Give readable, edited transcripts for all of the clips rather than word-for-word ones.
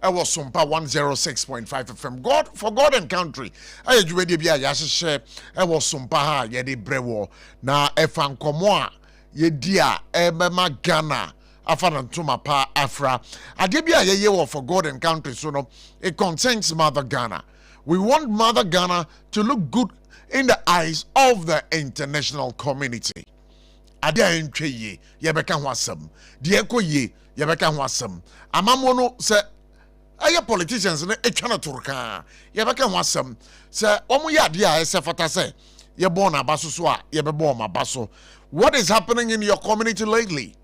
was SOMPA 106.5 FM. God for God and country. I educated be a yashe. I was SOMPA ha yedi brewo. Na efan komoa yedia ebema Ghana. Afanantuma pa Afra. Adebia ye for God and country. So no, it concerns Mother Ghana. We want Mother Ghana to look good in the eyes of the international community. Adia entwe ye yebeka ho asem. De ekọ ye yebeka ho asem. Amamono se aye politicians ne etwa na turka. Yebeka ho asem. Se omo ye ade a ese fata se ye born abaso so a ye be born abaso. What is happening in your community lately?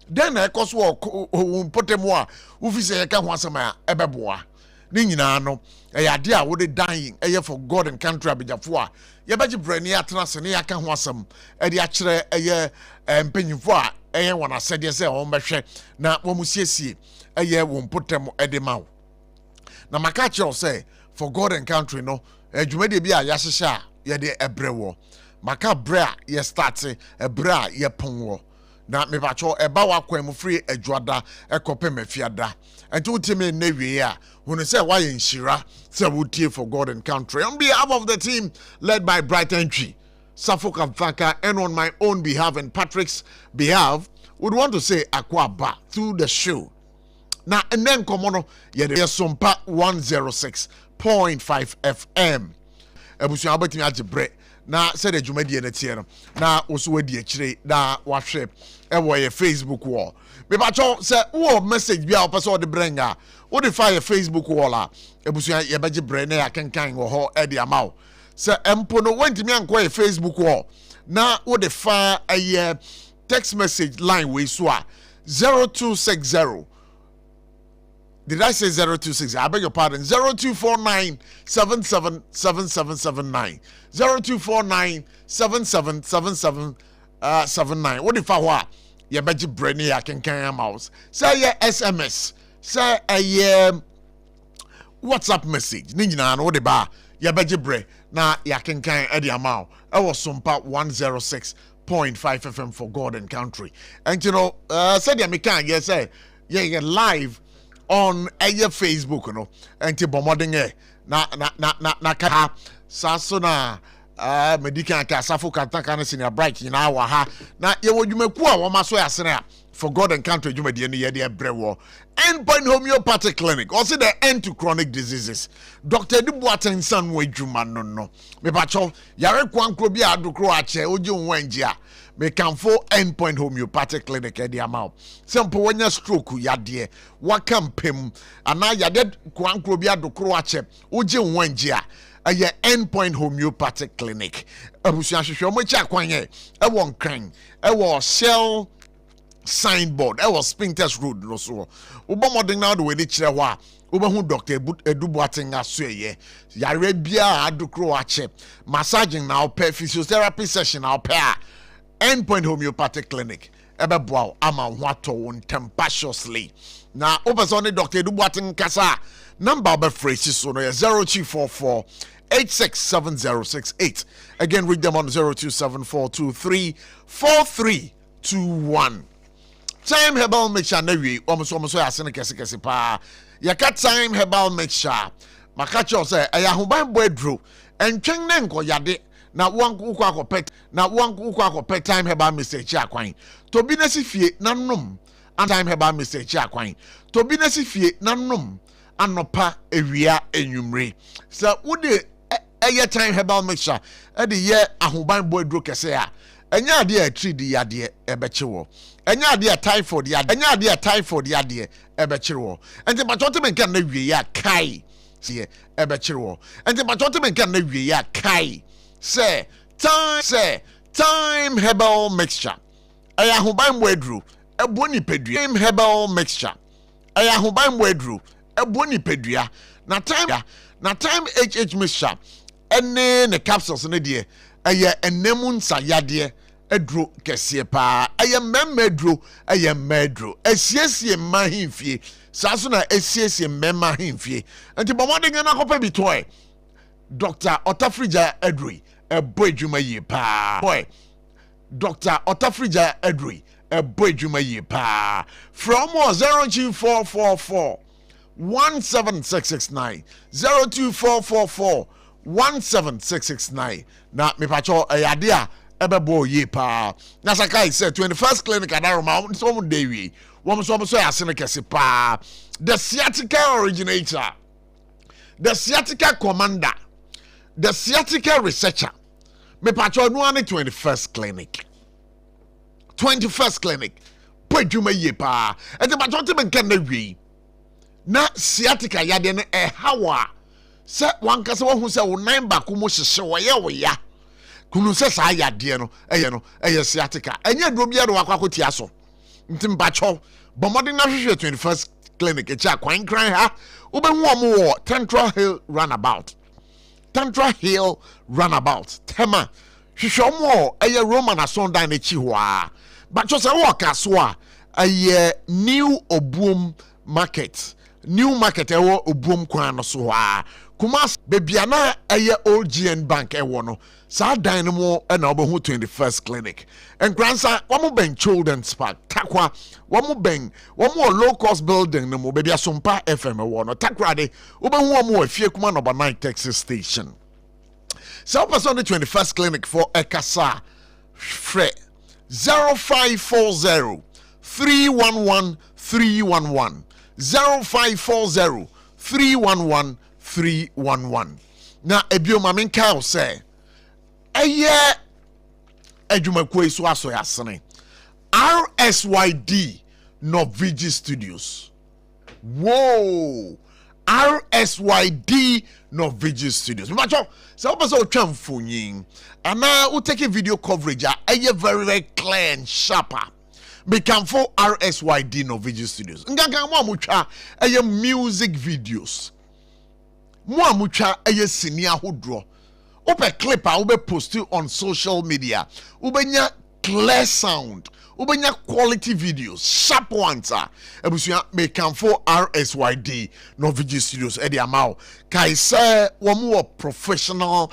Then ekọ so potemo a ufi se ye ka ho asem a ebeboa. Ni nyina no ade a wo de dying eye for God and country abejafo a yebeji brani atena se ne yaka ho asem e de akere eye mpanyimfo a eye wona sede se o mbehwe na wo musiesie eye wo mpotem e de mawo na maka kire say for God and country no adwumade bi a yahyehe a ye de ebrewo maka bre a ye start ebre a ye ponwo na me bacho eba wakwan mu free adwada ekope mafiada enti utime na wie a when say why in Shira say wotie for God and country on behalf of the team led by Bright Entry SARFO Kamfaka and on my own behalf and Patrick's behalf would want to say akwaba through the show na and then komono ye de SOMPA 106.5 FM ebusu abetimi agebre na said adwumadi na tie no na oso wadi akire na wahwe ewo ye Facebook wall me ba cho say wo message bia opese o de brenga wo de fire Facebook wall a ebusu ye baje bre na ya kenkan wo ho e de amaw say empo no wantimi anko ye Facebook wall na wo de fa a text message line we so a 0260. Did I say 026? I beg your pardon. 0249 777779. 0249 777779. What if I were? You bet you brain here can carry a mouse. Say a SMS. Say a WhatsApp message. Ninja no the bar. You bet you brain. Now you can carry a amount. I was SOMPA 106.5 FM for God and country. And you know, said you can yes say yeah live on Facebook no enti bomodenge na ka saso na medical ka SARFO Kamfaka na senior bright na wa ha na ye wodwumaku a wo maso yasene a for God and country dwumade ne ye de ebrewo endpoint homeopathic clinic also the end to chronic diseases Dr. Dubuaten san wo adwuma no me ba cho yare kwankro bi adokro a che oje nwanji a me kamfo endpoint homeopathic clinic e dia mawo sempo wonya stroke yade wakampem ana yade kwankro bi adokro a che oje nwanji a aye endpoint homeopathic clinic abusu ahwehwe mo chi akwan e won kran e wo shell signboard e was Spintex Road no so ubomoding now the way they kire ho a ubehu Dr. Edubuaten asoye yare bia adokro ache massaging now per physiotherapy session now per endpoint homeopathic clinic ebeboa ama ho ato won tempestuously na obesone Dr. Edubuaten kasa number be phrase so no 0244 867068 again read them on 0274234321 Time herbal mixture na wi omo so yasene kese pa yaka time herbal mixture makacho say ayahoban boy dro entwen ne nkoyade na wanku akopet time herbal mixture chi akwan to bi na sifie na nom and time herbal mixture chi akwan to bi na sifie na nom anopa ewia enwumre so wode time herbal mixture e de ye ahoban boy dro kese a enya ade a tri di yade ebechewo enya ade typhoid yade ebechewo enti bachote menkan na wie ya kai se ebechewo enti bachote menkan na wie ya kai say time herbal mixture aya hoban boadru eboni pedua time herbal mixture aya hoban boadru eboni pedua na time HH mixture ene ne capsules ne de aya enemun sayade edro kese pa aya memedro aya medro esiesie mahimfie saso na esiesie mema himfie enti bomode na kopa bi toy Dr. Otafrija Edri boy dwuma yi pa boy Dr. Otafrija Edri boy dwuma yi pa from 02444 17669 02444 17669. Na me pacho ayade a ebebo ye pa. Na sakai say 21st clinic adaroma so mo dey wi. Wo so yase ne kese pa. The sciatica originator, the sciatica commander, the sciatica researcher. Me pacho no ane 21st clinic. 21st clinic. Pwedwuma ye pa. E te pacho te men kan na wi. Na sciatica yade ne hawa. Se wanka se wo se wo nan ba ko mo hyehye wo ye wo ya. Kunu se sa yade no eye sciatica. Enye duro bia do akwakotia so. Ntim pacho bomode na hwehwe 21st clinic e cha kwan kran ha. Ubenhu omo wo Central Hill Runabout. Central Hill Runabout. Tema hwehwe omo eye Roman asondan na chi ho a. Bacho se wo kaso a eye New Obuom Market. New Market ewo Obuom kwan no so ha. Kumas bebiana eye OGN Bank ewo no. Sa dan mo na obehu 21st clinic. Enkransa womo ben Children's Park. Takwa womo low cost building no mo bebia SOMPA FM ewo no. Takwa de obehu womo afie kuma no 9 Texas station. So person the 21st clinic for Ekasa Fre 0540 311 311 0540 311 311. Na ebio mamen ka say eye adwumakoi so aso yasene RSYD Norvigi Studios. Whoa, RSYD Norvigi Studios. Macho so person otwa mfonyin ana we take video coverage eye very clear and sharper. Become for RSYD Norvigi Studios. Nganga mo amutwa eye music videos. Mo amutwa eye senior hodro. Ope clip a ube post on social media. Ubenya clear sound. Ubenya quality videos. Sharp ones. Ebusuya become for RSYD Norvigi Studios. Edi amao. Kaise wamu professional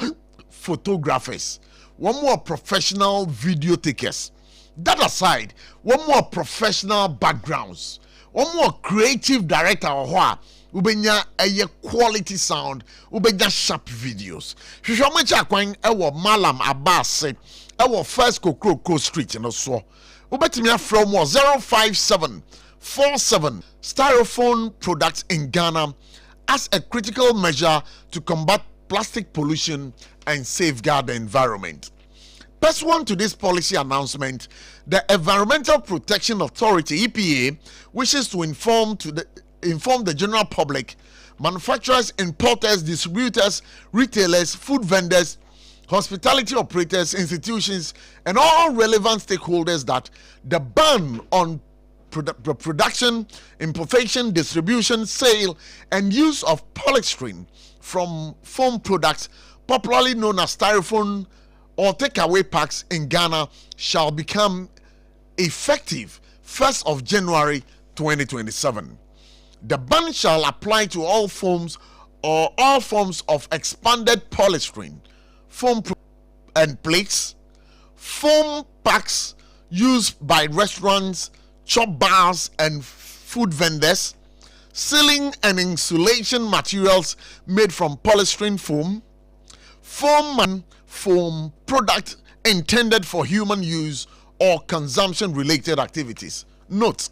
photographers. Wamu professional video takers. That aside, one more professional backgrounds, one more creative director or ubenya a quality sound, ubenya sharp videos. Shushomecha kwan ewo Malam Abbas ewo First Kokro Street in Oslo. Ubetimia from 057 47 styrofoam products in Ghana as a critical measure to combat plastic pollution and safeguard the environment. Pursuant to this policy announcement, the Environmental Protection Authority (EPA) wishes to inform the general public, manufacturers, importers, distributors, retailers, food vendors, hospitality operators, institutions, and all relevant stakeholders that the ban on production, importation, distribution, sale, and use of polystyrene from foam products, popularly known as styrofoam or takeaway packs in Ghana, shall become effective 1st of January 2027. The ban shall apply to all forms or all forms of expanded polystyrene, foam and plates, foam packs used by restaurants, chop bars, and food vendors, sealing and insulation materials made from polystyrene foam, foam product intended for human use or consumption related activities. Note,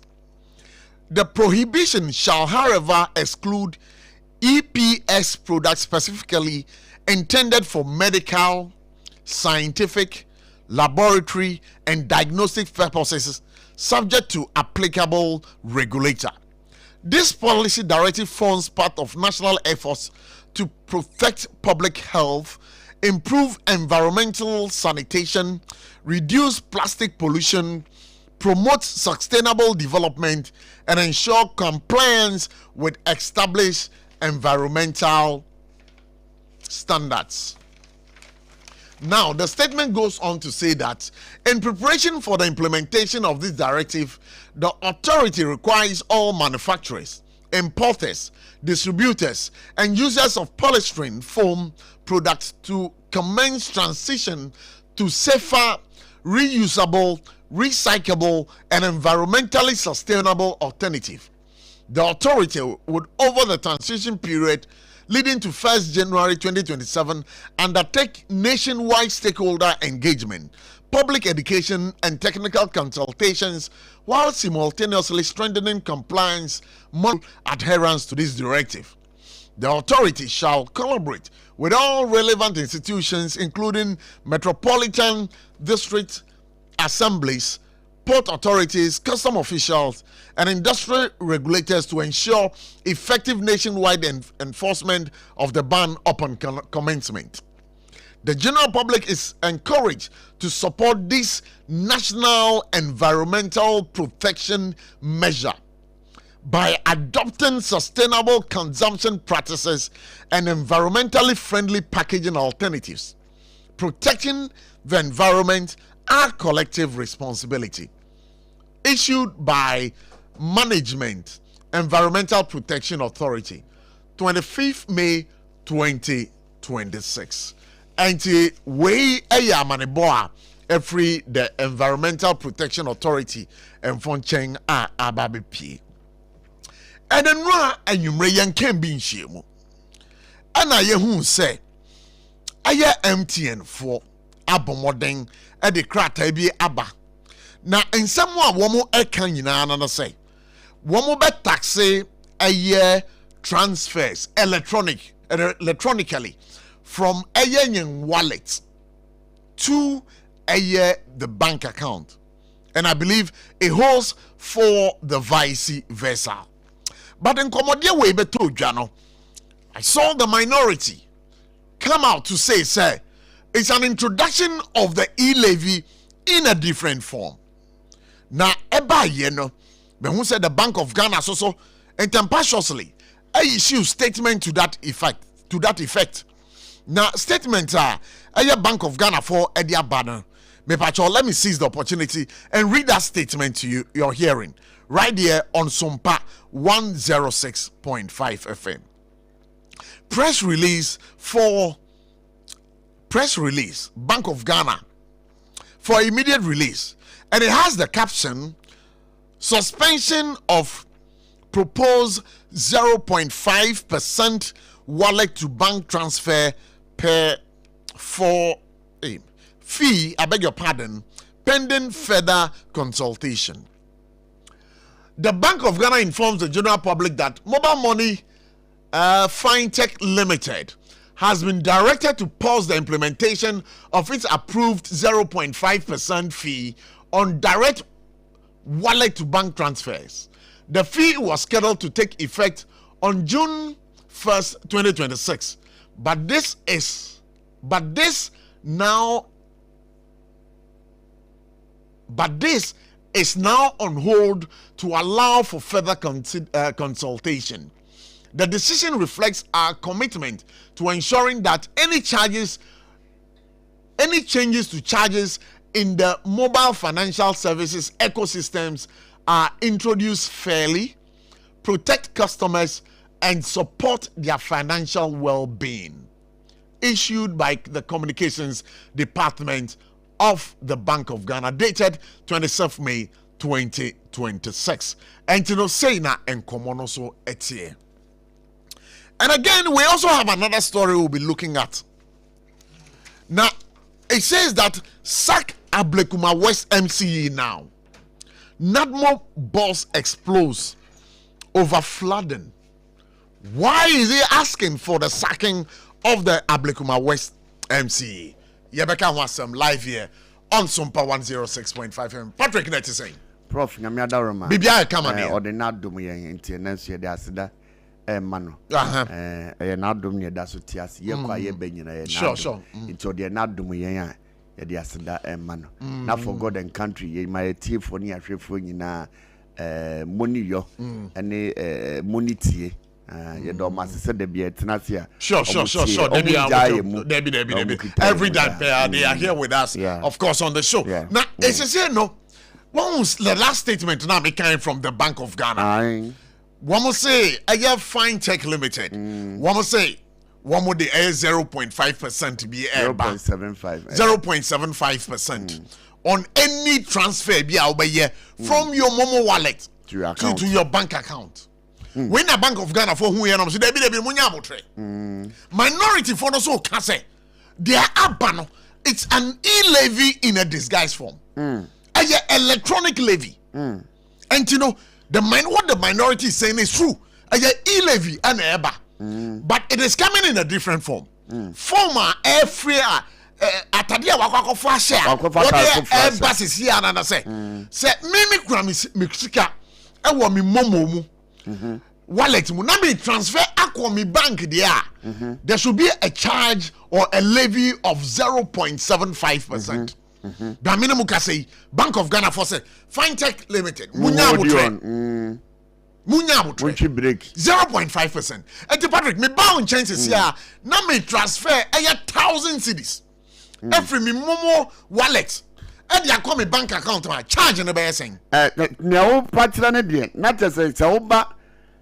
the prohibition shall however exclude EPS products specifically intended for medical, scientific, laboratory, and diagnostic purposes subject to applicable regulator. This policy directive forms part of national efforts to protect public health, improve environmental sanitation, reduce plastic pollution, promote sustainable development, and ensure compliance with established environmental standards. Now, the statement goes on to say that in preparation for the implementation of this directive, the authority requires all manufacturers, importers, distributors, and users of polystyrene foam products to commence transition to safer, reusable, recyclable, and environmentally sustainable alternative. The authority would, over the transition period leading to 1st January 2027, undertake nationwide stakeholder engagement, public education, and technical consultations, while simultaneously strengthening compliance, adherence to this directive. The authority shall collaborate with all relevant institutions, including metropolitan district assemblies, port authorities, custom officials, and industry regulators to ensure effective nationwide enforcement of the ban upon commencement. The general public is encouraged to support this national environmental protection measure by adopting sustainable consumption practices and environmentally friendly packaging alternatives. Protecting the environment, our collective responsibility. Issued by Management Environmental Protection Authority, 25th May 2026. And we maneboa every the Environmental Protection Authority and Foncheng Ababepi. And then and you may can be in shame. And I who say, I MTN for Abomodeng at the crater be Abba. Now, in someone, one more can you know, say, one more bet taxi a year transfers electronically from a year wallet to a year the bank account. And I believe it holds for the vice versa. But in Comodia way beto Jano, I saw the minority come out to say, it's an introduction of the e-levy in a different form. Now, eba yeno, but who said the Bank of Ghana so and tempestuously issue statement to that effect. Now, statements are a Bank of Ghana for Edia Banner. Let me seize the opportunity and read that statement to you. You're hearing right here on SOMPA 106.5 FM. Press release, Bank of Ghana for immediate release, and it has the caption: suspension of proposed 0.5% wallet to bank transfer per fee, I beg your pardon, pending further consultation. The Bank of Ghana informs the general public that Mobile Money Fintech Limited has been directed to pause the implementation of its approved 0.5% fee on direct wallet to bank transfers. The fee was scheduled to take effect on June 1st, 2026. But this is now on hold to allow for further consultation. The decision reflects our commitment to ensuring that any changes to charges in the mobile financial services ecosystems are introduced fairly, protect customers, and support their financial well-being. Issued by the Communications Department of the Bank of Ghana, dated 27th May 2026. And to know say na enkomono so etie. And again, we also have another story we'll be looking at. Now, it says that sack Ablekuma West MCE now. Nadmo boss explodes over flooding. Why is he asking for the sacking of the Ablekuma West MCE? Yebeka wants some live here on SOMPA 106.5 FM. Patrick Net is saying, Prof, Namia Daroma. Bibia come on here. Or the Nadum International Dasida. Mano, Nadum near Dasutias, Yakwa Benina, sure. Into the Nadum Yan, Yadiasida, Mano. Now for God and country, ye my tea for near Trifuna, money yo, and a money tea. You don't must say the be Tenacia. Sure. Debbie. Every day they are here with us, of course, on the show. Now, it's a say no. What was the last statement now came from the Bank of Ghana? One will say, I have Fintech Limited. One will say, one would the 0.5% to be 0.75% on any transfer be from your Momo wallet to your bank account. when a Bank of Ghana for who you know so they be munya abotre minority for no so can say their abano it's an e-levy in a disguised form electronic levy and you know what the minority is saying is true e-levy and eba but it is coming in a different form former every atadia wakwa for share what buses here and say me kura me sika e wo me momo mu wallet mu na me transfer akwa me bank there there should be a charge or a levy of 0.75%. The minimum can say Bank of Ghana for say Fintech Limited munya break 0.5%. And Patrick me bound chances here na me transfer 1,000 cedis every me momo wallet and ya call me bank account my charge na be saying now patira na de na tese se oba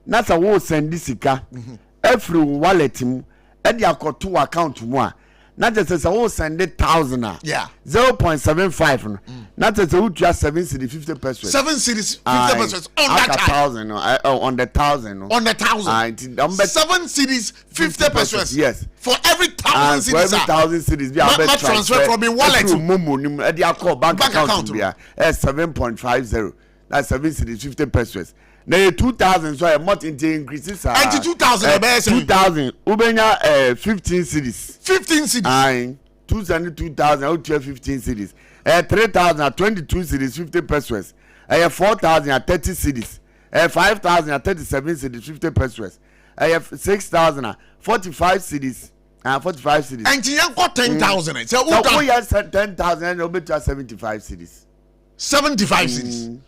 na sa wo send sika every wallet mu and ya to account mu a na tese se wo send 1,000 yeah 0.75 na tese wo tua 7 cedi 50 pesos 7 cedis 50 pesos on that 1,000 on the 1,000 on the 1,000 7 cedis 50 pesos yes for every 1,000 cedis for every 1,000 cedis be a transfer from a wallet to momo nim e dey call bank account be 7.50 that's 7 cedis 50 pesos na 2,000 so a month increases 2,000 2,000 ubenya 15 cedis 15 cedis 2,000 out 15 cedis 3,000 22 cedis 50 pesos 4,000 30 cedis 5,000 37 cedis 50 pesos 6,000 45 cedis 45 cedis and you got 10,000 so who has 10,000 and over 75 cedis 75 cedis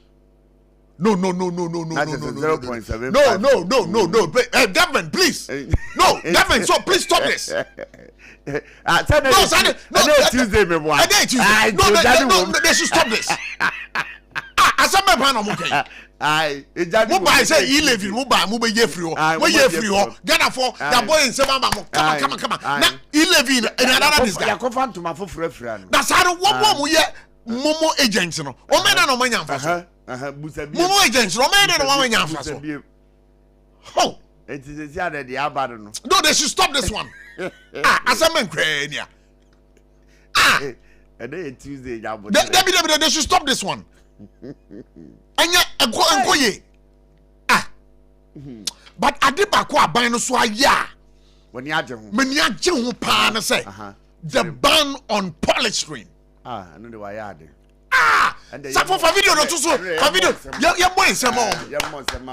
no 0.7 no government please no government so please stop this Tuesday me boy no they should stop this asama ban no okay mobile say e-levy mobile ye free ho Ghana for the boy in seven come on na e-levy in another this guy yakofa ntoma fofurafura no that's how one mo ye momo agents no o me na no manya mfa momo agents no me na no manya mfa so oh it is here that the abado no they should stop this one asama nkwania and then Tuesday they should stop this one anya enkoye but adebako aban no so aya when you mani age ho pa na say the ban on polystyrene no the way ade SARFO for video no to so for video ye boy nsemo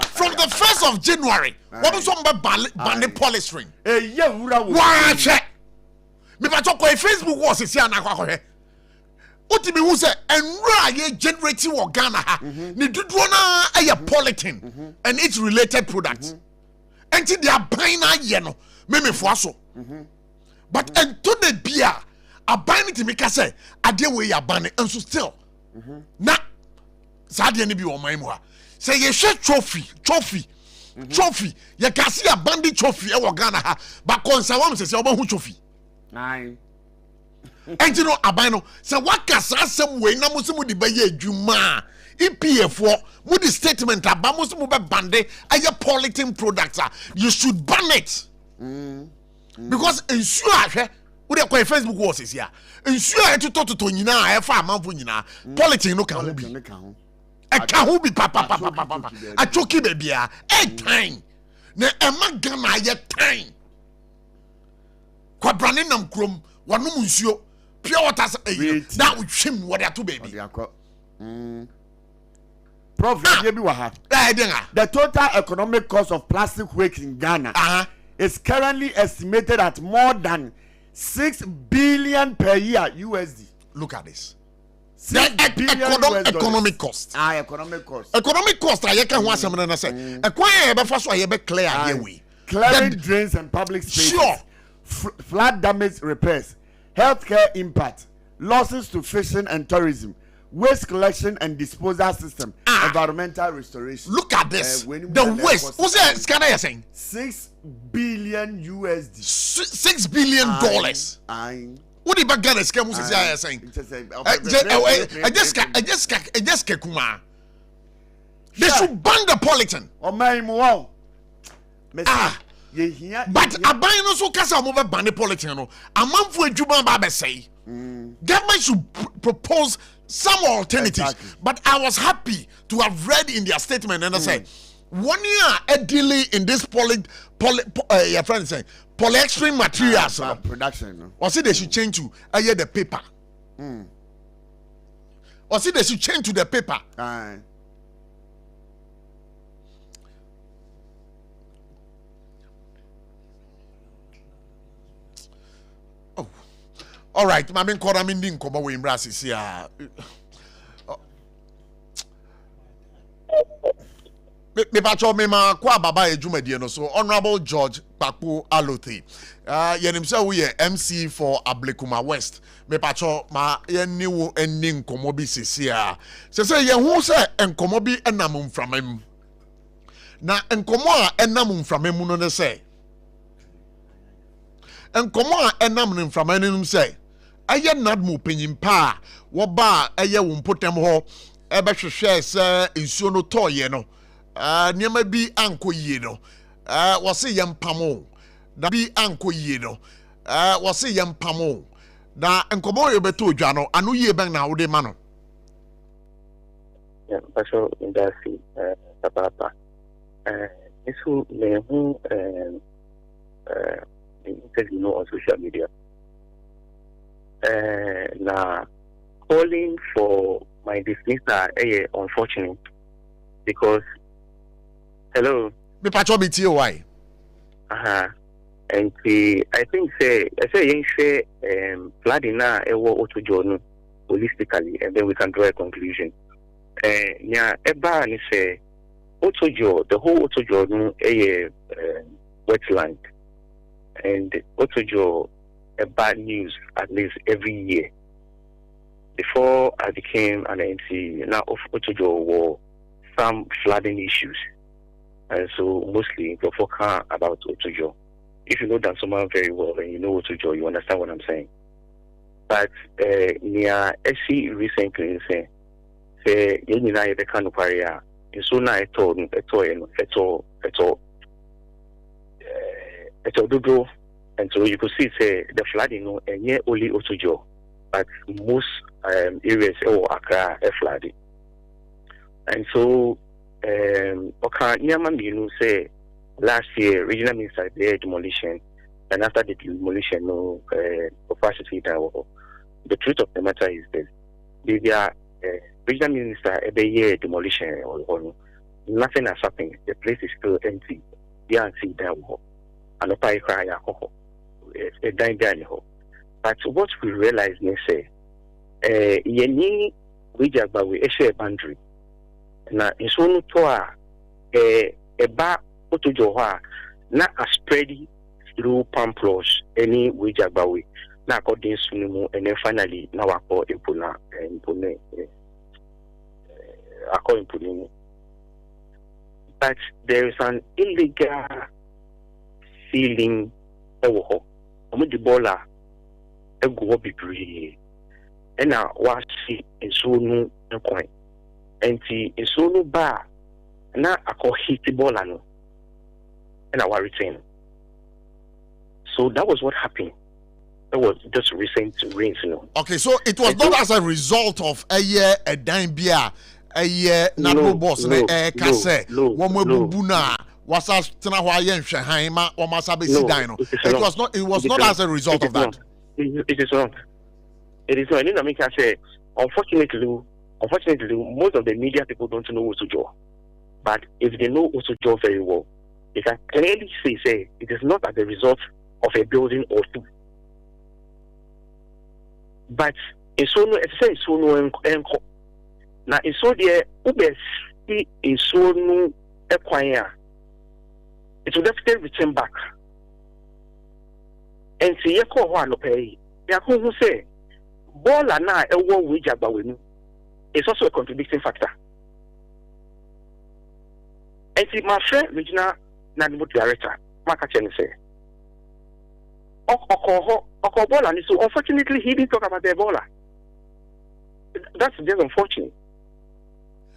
from the 1st of January what so ban polystyrene ye wura wo wa che me ba to ko Facebook was sia na kwa hwe Utimi who say enra ye generating Ghana ha ni duduo na aye polythene and its related products enti they are buying na ye no me fo aso but ento de bia aban ti meka say ade we ya ban enso still na saade ni bi wo man mu ha say ye hwe trophy ye kasi abandi trophy e wo Ghana ha but konsa say obahu trophy and you know abano say wakasa asem we na musu di baye adwuma EPF wo the statement abamusu mu be bande aye polythene products you should ban it because ensure ahwe wo dey kwa Facebook was here ensure etototo nyina e fa amanfo nyina polythene no kan ho bi e kan ho bi papa achoki be bia e time na e magana aye time kwa brane nam krom wanum nsuo pure water that would trim what they are to baby. Prof, the total economic cost of plastic waste in Ghana is currently estimated at more than 6 billion per year USD. Look at this. Economic cost. Economic cost. Economic cost. I can want something to say. Clearing drains and public spaces. Sure. Flood damage repairs. Healthcare impact, losses to fishing and tourism, waste collection and disposal system, environmental restoration. Look at this. The waste. What's that scanner you're saying? 6 billion USD. $6 billion. What the back Ghana scam was saying? I just They should ban the polythene. Oh my wow. But aban no so kasa mo be ban politics no. Amanfo adwuma ba be say. Government should propose some alternatives. Exactly. But I was happy to have read in their statement and I say 1 year a delay in this your friend saying polyextreme materials production. No? Or say they should change to the paper. Or say they should change to the paper. All right, my main call didn't come away in Brazil. Yeah. Me pacho me ma kwa baba ejumedie no so Honorable George Papo Alote. Yenim say we MC for Ablekuma West. Me pacho ma yeni wo eni nkomo bi sisia. Se ye hu se nkomo bi enam mframam. Na nkomo a enam mframam no ne se. Nkomo a enam mframam no se. Aye nadmu penyimpa wo ba aye wo mpotem ho ebe hwehwe se nsuo no toye no niema bi anko yie no wo se yempamo da bi anko yie no wo se yempamo da nkomo ye beto odwa no anu yie ben na wo de ma no ya paso indasi papa isu me hu interview no on social media. Now, calling for my dismissal unfortunate because hello. Me pacho be why? And I think say flooding na ewo otojo holistically, and then we can draw a conclusion. Nya eba ni say otojo, the whole otojo no wetland, and otojo. A bad news at least every year. Before I became an MC, now of Otojo were some flooding issues, and so mostly the focus about Otojo. If you know that someone very well and you know Otojo, you understand what I'm saying. But near SC recently say you need to kind of area. So now it's all and so you could see say the flooding and yeah only Otojo, but most areas Accra flooding. And so say last year regional minister did demolition, and after the demolition the truth of the matter is this: the regional minister every year demolition or nothing has happened. The place is still empty. You can't see that and the pie cry a dine. But what we realize may say yeni wijagba we share boundary na insonu to ba otojo ho na a spread through pamplos any wijagba we na according sunimu and then finally na wako impuna impune according to. But there is an illegal feeling ewo the bola ego bibiri and now was insonu nkwan enti insonu ba na akọ hit bola no and our return. So that was what happened. That was just recent rains, you know. Okay, so it was not as a result of a year a dime beer a year natural boss no was as Haima or Masabi Sidino. It was not as a result of that. It is not. It is not. I mean, I say, unfortunately, most of the media people don't know Otojo. But if they know Otojo very well, they can clearly say it is not as a result of a building or two. But it's so no enko. Now it's so there see is so no acquire. It will definitely return back. And see you call one pay. You who say ball and now a war wage about we it's also a contributing factor. And see my friend regional Nadibu director, Makacheni say Ebola, and so unfortunately he didn't talk about the Ebola. That's just unfortunate.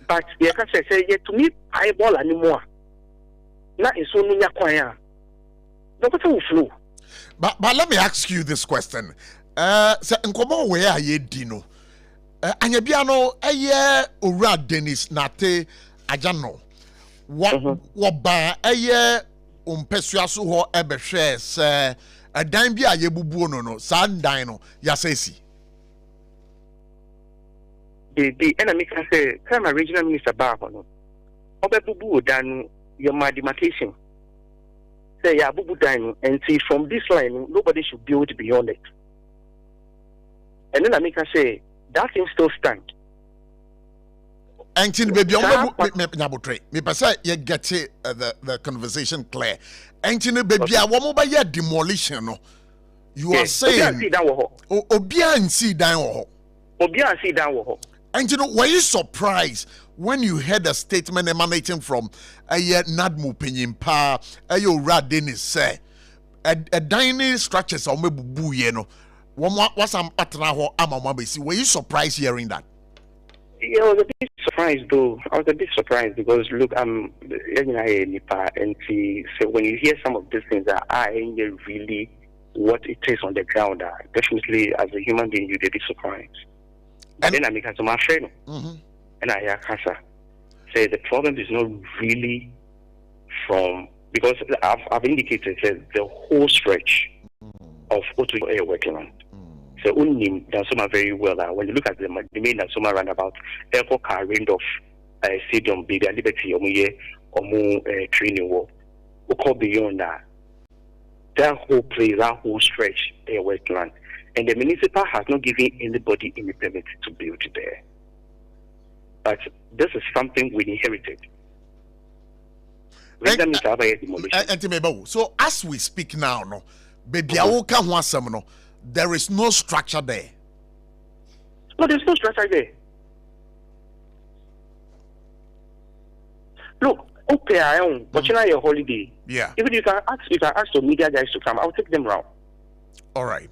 But you can say to me Ebola anymore. na nsuo no nya kwan a the water will flow. But let me ask you this question. So nkomo we a ye di no. Anya bia no eye owura Dennis Nate Ajano. Wo ba eye ompesua so ho ebehwe se adan bi a ye bubuo no sa ndan no ya sesi. The enemy can say, "Come, regional minister Barber, no, Obebubu dan your my demarcation." Say, "Yeah, Bubu dan, and see from this line, nobody should build beyond it." And then I make her say, "That thing still stand." And baby, me pesa you get the conversation clear. And baby, I want to demolition. No, you are saying Obia and see down. Obia and see down. And were you surprised when you heard a statement emanating from Nadmu Pinyimpa, Owura Dennis say, a dining structures on Mebubu, you know, what's am atraho amamabesi? Were you surprised hearing that? Yeah, I was a bit surprised though. I was a bit surprised because look, I'm and see, so when you hear some of these things that are really what it is on the ground, definitely as a human being, you'd be surprised. And then I make some friend, and I say the problem is not really from because I've indicated that the whole stretch of what we are working on. So only Dansoma very well. When you look at the main Dansoma roundabout, airport car range of stadium, Big Liberty, Omu training wall. We call beyond that. That whole place, that whole stretch, air wetland. And the municipal has not given anybody any permit to build there. But this is something we inherited. So as we speak now, no, baby, there is no structure there. No, there's no structure there. Look, okay, I own, but you know your holiday. Yeah. Even you can ask the media guys to come, I'll take them round. All right.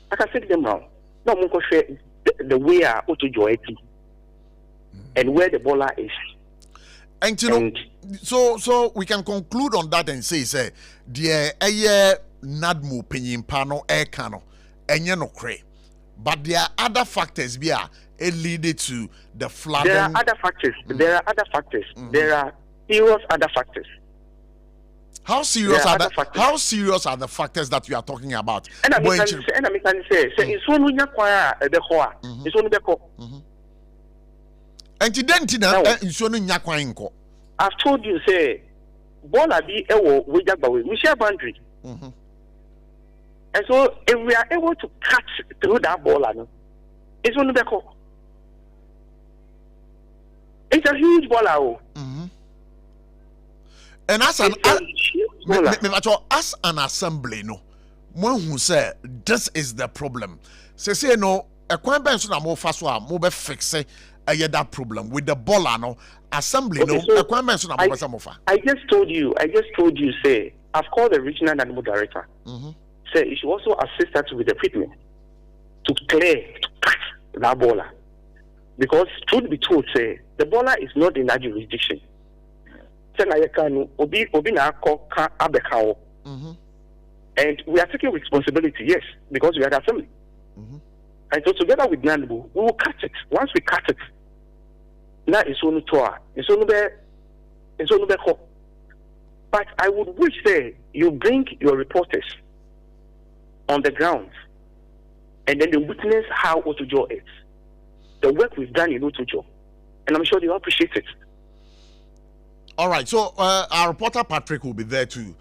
I can take them round. No, I'm going to share the way I ought to join it and where the baller is. And you know, so we can conclude on that and say, dear, Nadmu Pinyimpa no Ekano, enye no kre. But there are other factors it leaded to the flooding. There are other factors. There are serious other factors. How serious are the factors that you are talking about? And I can say, it's only the hoa. It's only the co. And it's only I've told you, say, Bola be we share boundary. And so if we are able to cut through that bola, it's only the co. It's a huge bola. And as an assembly, no, one who say this is the problem. Say no, a coin bench na more fast one, more fix that problem with the baller no assembly okay, no. So a coin bench na more fast. I just told you. Say I've called the regional animal director. Say you should also assist us with the equipment to cut that baller because truth be told, say the baller is not in that jurisdiction. And we are taking responsibility, yes, because we are the assembly. And so together with Nanbu, we will cut it. Once we cut it, now it's only tour. It's only the But I would wish say you bring your reporters on the ground and then they witness how Otujo is. The work we've done in Otujo. And I'm sure they will appreciate it. All right, so our reporter Patrick will be there too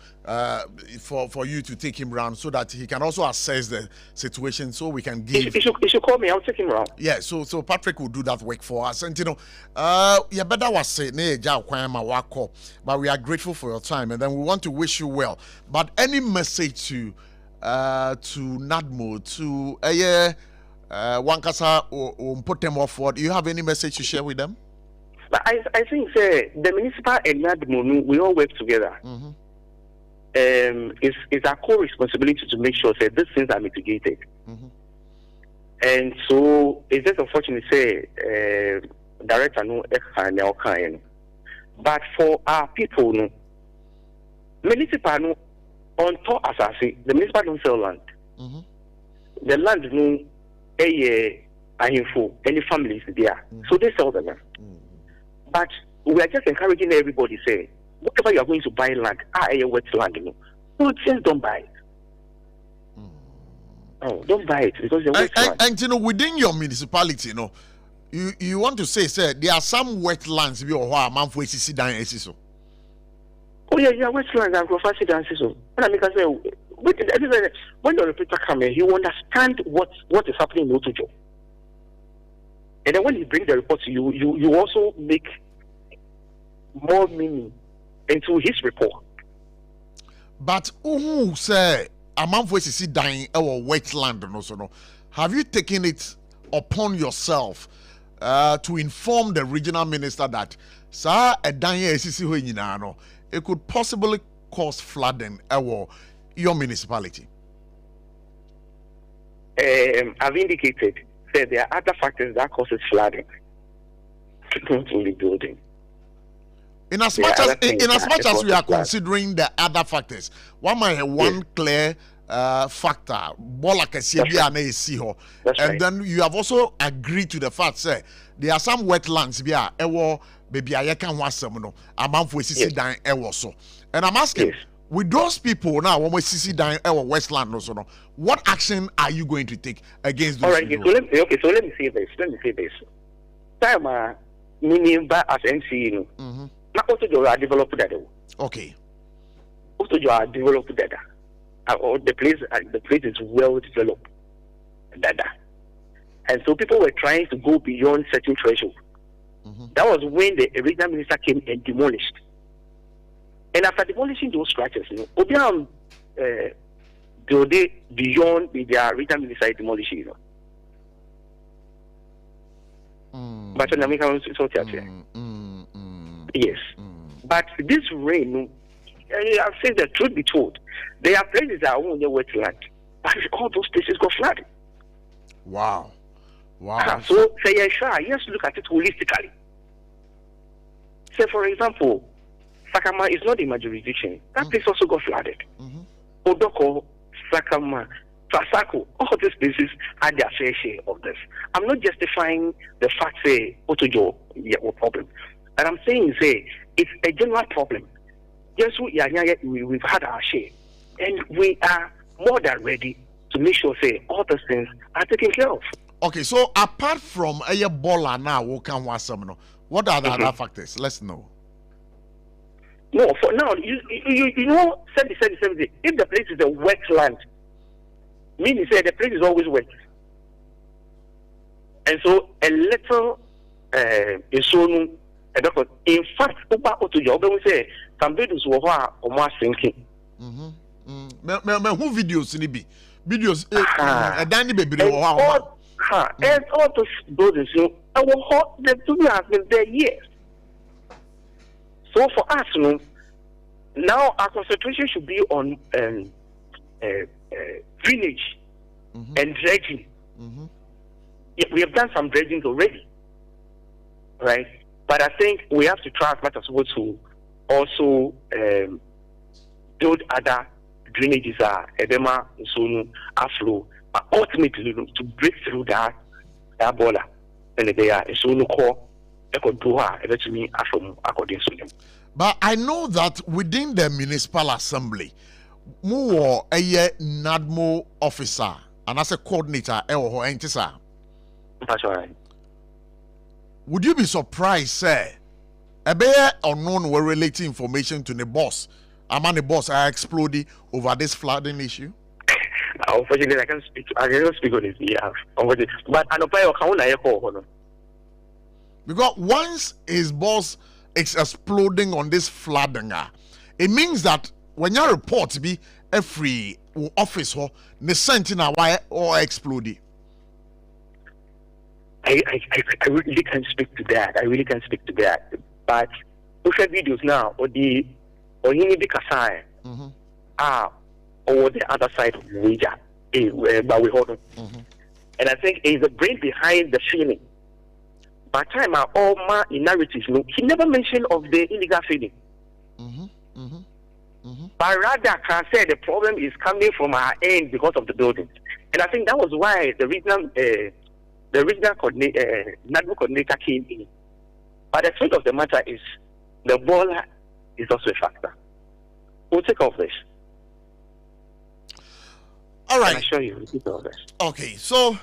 for you to take him around so that he can also assess the situation so we can give... He should call me, I'll take him around. Yeah, so Patrick will do that work for us. And you know, better was say, but we are grateful for your time and then we want to wish you well. But any message to Nadmo, to Wankasa or put them off forward, do you have any message to share with them? But I think the municipal and Nadmo, we all work together. It's our core responsibility to make sure that these things are mitigated. And so it's just unfortunate say director no. But for our people, municipal no on top asase, the municipal don't sell land. The land no info any families there. So they sell the land. But we are just encouraging everybody say whatever you are going to buy land, wet land, no, just don't buy it. Oh, don't buy it because you're wet land. And you know, within your municipality, you want to say there are some wetlands or man for ACC down ACC. Oh yeah, wetlands and professional dances. So when I make say when the reporter come here, he will understand what is happening in Otojo. And then when he brings the report to you, you also make more meaning into his report. But who say a man for ACC dying or wetland and also no? Have you taken it upon yourself to inform the regional minister that a dying ACC no, it could possibly cause flooding or your municipality? I've indicated that there are other factors that causes flooding, not only building. In as much as we are considering the other factors, one might have one clear factor, and then you have also agreed to the fact say there are some wetlands baby I can want some no amount for CC down so. And I'm asking with those people now when we CC down westland also no, what action are you going to take against those people? So let me say this. Time meaning by as NC now also you are developed that. Okay. Also you are developed that. The place is well developed. Dada. And so people were trying to go beyond certain threshold. That was when the regional minister came and demolished. And after demolishing those structures, Obiang build beyond their regional minister demolishing. But in America, yes. But this rain, I've said the truth be told, there are places that are on the wetland, but all those places got flooded. Wow. So say yes, look at it holistically. Say for example, Sakama is not in my jurisdiction. That place also got flooded. Odoko, Sakama, Fasako, all these places had their fair share of this. I'm not justifying the fact say Otojo problem. And I'm saying it's a general problem. Yes, we've had our share. And we are more than ready to make sure all those things are taken care of. Okay, so apart from a baller now, what are the other factors? Let's know. No, for now, you know, 70. If the place is a wetland, meaning the place is always wet. And so a little in fact, we say some buildings were almost sinking. Who videos in be videos a dandy baby and all those buildings the building has been there years. So for us now our concentration should be on drainage and dredging. We have done some dredging already, right? But I think we have to try as much as possible to also build other drainages, edema, sonu, aflow, but ultimately to break through that border. And they are sonu core, eventually aflow according to them. But I know that within the municipal assembly, more a NADMO officer and as a coordinator, that's right. Would you be surprised, sir? A bear unknown were relating information to the boss. The boss are exploding over this flooding issue. Unfortunately, I can't speak on his behalf. But I know because once his boss is exploding on this flooding, it means that when your report be a free office or the sentinel or exploding. I really can't speak to that. But look at videos now, or he need the Kasai, or the other side of the region, but we hold on. And I think it's the brain behind the feeling. By the time all my narratives, he never mentioned of the illegal feeding. but rather can say the problem is coming from our end because of the buildings. And I think that was why the regional NADMO coordinator came in. But the truth of the matter is, the ball is also a factor. We'll take off this. All right. Can I show you? We'll take off this. Okay, so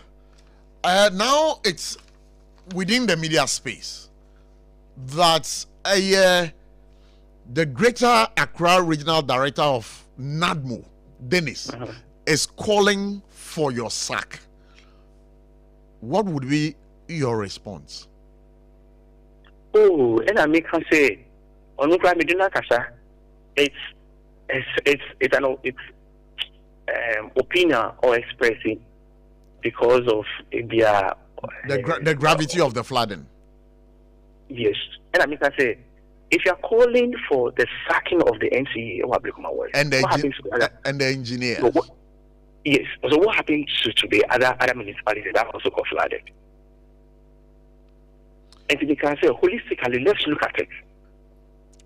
now it's within the media space that the Greater Accra Regional Director of NADMO, Dennis, is calling for your sack. What would be your response? Oh, and I make her say, it's opinion or expressing because of the gravity of the flooding. Yes, and I make her say, if you are calling for the sacking of the NCA, what happens and the engineer? Yes. So what happens to the other municipalities that also got flooded? And we can say holistically, let's look at it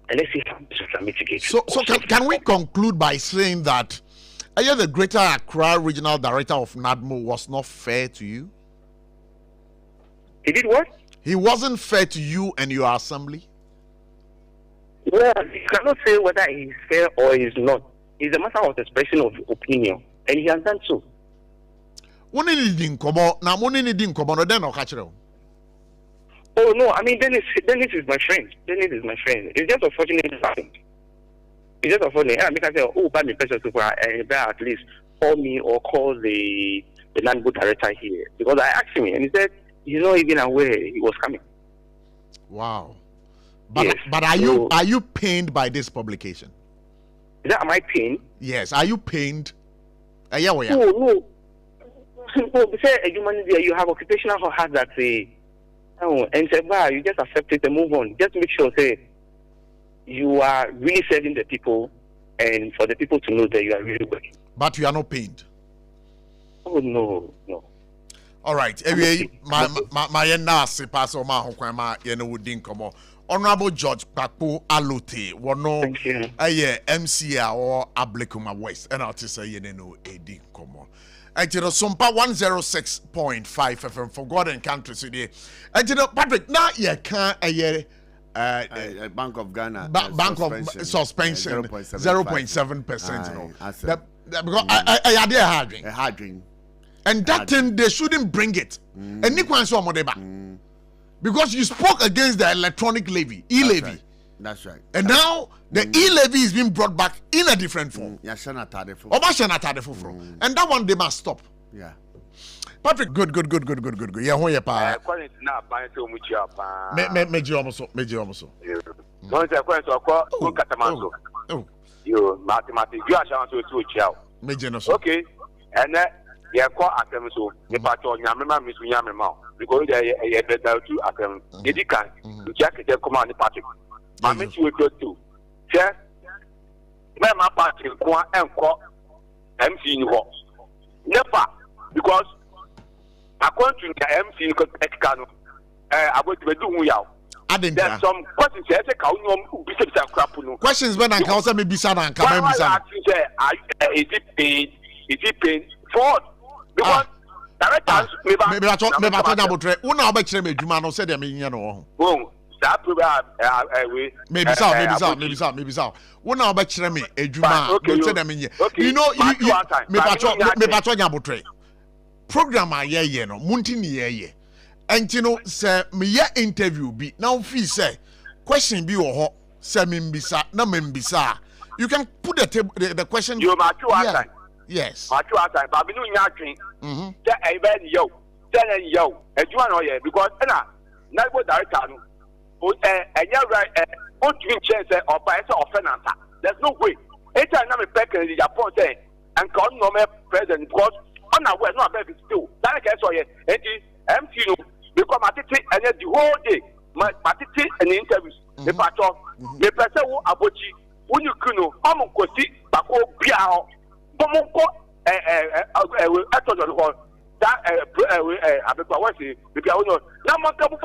and let's see how we can mitigate. So can we conclude by saying that the Greater Accra Regional Director of NADMO was not fair to you? He did what? He wasn't fair to you and your assembly? Well, you cannot say whether he is fair or he is not. It's a matter of expression of opinion, and he has done so. Oh no, I mean Dennis is my friend. Dennis is my friend. It's just unfortunate happened. It's just unfortunate. I mean, I say, oh, buy me person to at least call me or call the NADMO director here, because I asked him and he said he's not even aware he was coming. Wow. But yes. But are you pained by this publication? Is that am I pained? Yes. Are you pained? Yeah. No. Say a human being, you have occupational hazard that say. Oh, and say, you just accept it and move on. Just make sure, say, you are really serving the people, and for the people to know that you are really working. But you are not pained. Oh no. All right. Honorable George Papo Alote, Thank you. MCA or Ablekuma West, and I'll say Edi Komo. SOMPA 106.5 FM for God and country today. Patrick, now you can't Bank of Ghana Bank of suspension 0.7%. Because I had a hard drink. And that thing they shouldn't bring it. And Nikwan saw Modeba. Because you spoke against the electronic levy, e-levy. That's right. And now the e-levy is being brought back in a different form. And that one they must stop. Yeah. Patrick, good. Yeah, who you pa? Meji almost. Don't say question so call Katamaso. You mathematics you are trying to chiao. Meji no. Okay. And yeah, call atem so. The patrol nyamema misu nyamema. Because they better to atem. Edikan. You check the command Patrick. I meet you go to. Check. My party go and call MC in ho. Never, because according to the MC in Ekano, I go to do yaw. There's some questions. Questions when I can also maybe son and come and is it paid? Is it paid? Fraud. Because directors maybe I talk about it. One hour back, Jumano said, I mean, you know. Maybe so. One hour back, me, a Juma, you know, maybe program I ye no, Muntini ye. And you know, say me interview be now fee say question be or say mimbisa, no mimbisa. You can put the question. You mature yes. Mature time, but we know nothing. Tell everybody yo, and you know yeah, because now director. And you're right, what you change or by offense. There's no way. Anytime I'm a pecker, Japan say, and call no president because unaware, not very still. That I saw it. MC because my titi and the whole day, my titi and the interviews, the patrol, the person who ABOTCHIE, when you know, I'm going to see Bako Piao, Bomoko, that abeba what say bibia wo no na maka bu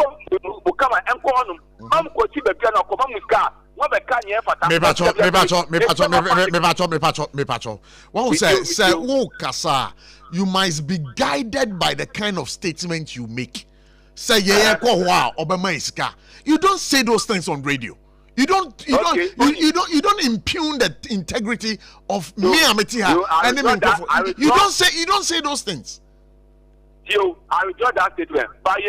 kama enko onum am ko ti bibia na ko ma muska wo be ka nye fata me pacho one say wo kasa you must be guided by the kind of statement you make. Say yeah ko ho a obema iska. You don't say those things on radio. You don't impugn the integrity of me Ametiha and you don't say those things. You I withdraw that statement. By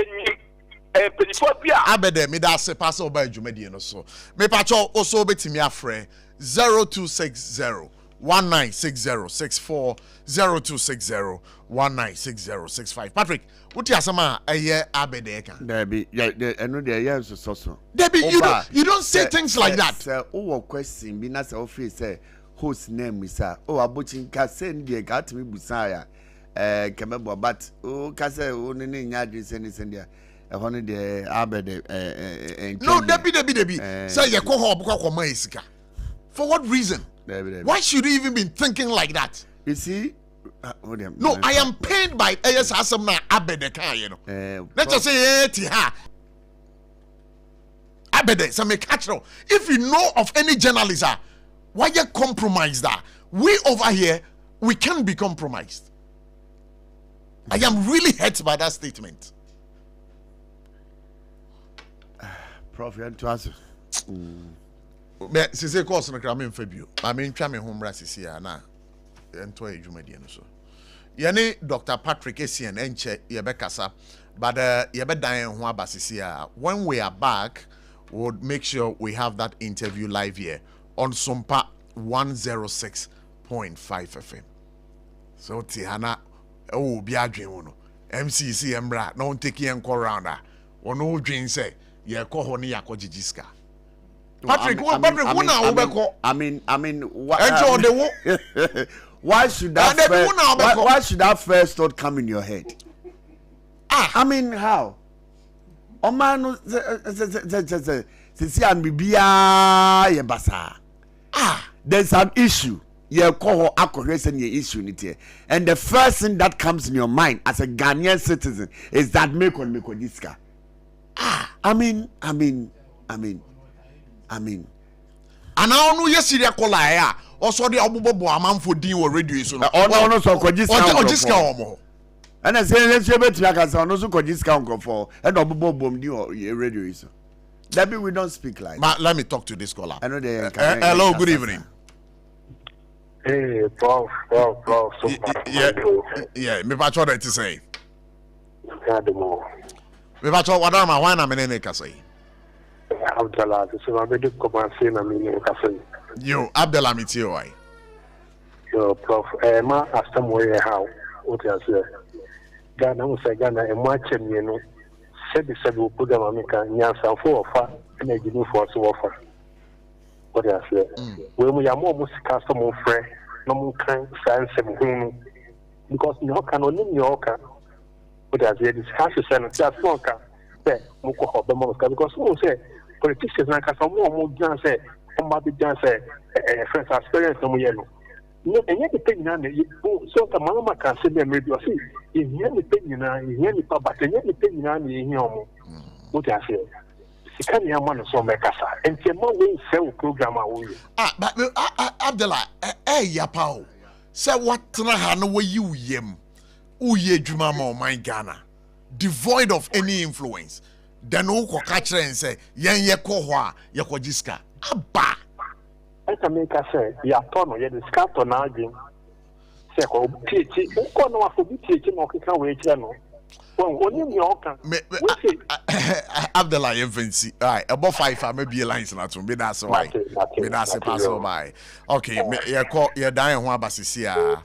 Abede me da se pass over Jumedi no so. Me pacho also betimi afre 0260 196064 0260-1960-65. Patrick, what you asama aye abede kan? Debi, eno de aye so. Debi, you don't say things like that. Sir, question bi na say office say host name is abotchie ka say ndi ga atimi busaya kemebo but ka say oni ne nya adwin say ni sendia hono de abede No, debi. Say ye ko ho bukwa kwoma isika. For what reason? Why should you even be thinking like that? You see, no, I am pained by ASM na abede kan you know. Let's just say ha. Abede, so me catch no. If you know of any journalist, why you compromise that? We over here, we can't be compromised. I am really hurt by that statement. Prof, you want to answer? Me sise course no kra me mfabio ma me ntwa me homra sisi na ento adwumadi no so ye ne Dr. Patrick Essien enche ye be kasa but ye be dan ho abasisi when we are back we'll make sure we have that interview live here on SOMPA 106.5 FM so tihana bi adwen no MCC emra no take enko round ono dwen say ye ko ho ne yakogigiska Patrick, why should that first thought come in your head? I mean, how? There's an issue. And the first thing that comes in your mind as a Ghanaian citizen is that Meko Diska. I mean. And now no yesiria kola ya also the obobo amanfo din wo radio so no no so kojiska omo and I say let's bet you can say no so kojiska onko for and obobo bom din radio so that be we don't speak like let me talk to this caller. I know they hello, good evening. Hey, Prof. Yeah, me pacho that to say Me pacho wadama why na menene ka say Abdallah, so I made comments in a minute. Yo, Abdallah, meet you. Why? Yo, Prof. Ma, asked them where how. What I said. Ghana was a Ghana and watching, you know. Said we'll put them on Nyansa for and a giving for us offer. What I said. When we are more customer friend, no more kind science and because no can only York. What I said is half a cent, just one can. Because who say politicians like some more than say, friends experience no yellow. No, and yet the thing so the mama can say them maybe see if you have the thing you but and yet the thing you what I say. She can't hear one so make us and she more way sell program. But Abdallah, yapao. Say what na no way you yem. Uye Jumama my Ghana. Devoid of any influence. Then who ko catch and say, Yen ye ko hwa, ye ko jiska. Abba. I can make us say, ya tono, ye discuss on arguing. Say, oh, teaching, who no for be teaching or can wait, no. When you York, Abdallah infancy. Alright, above 5, I may be a line to be that's why. Me that's a pass by. Okay, ye call ye dying one basisia.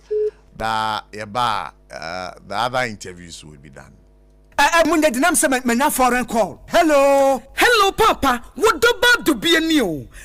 The other interviews will be done. Munde dinam se menya foreign call. Hello, Papa. What do be a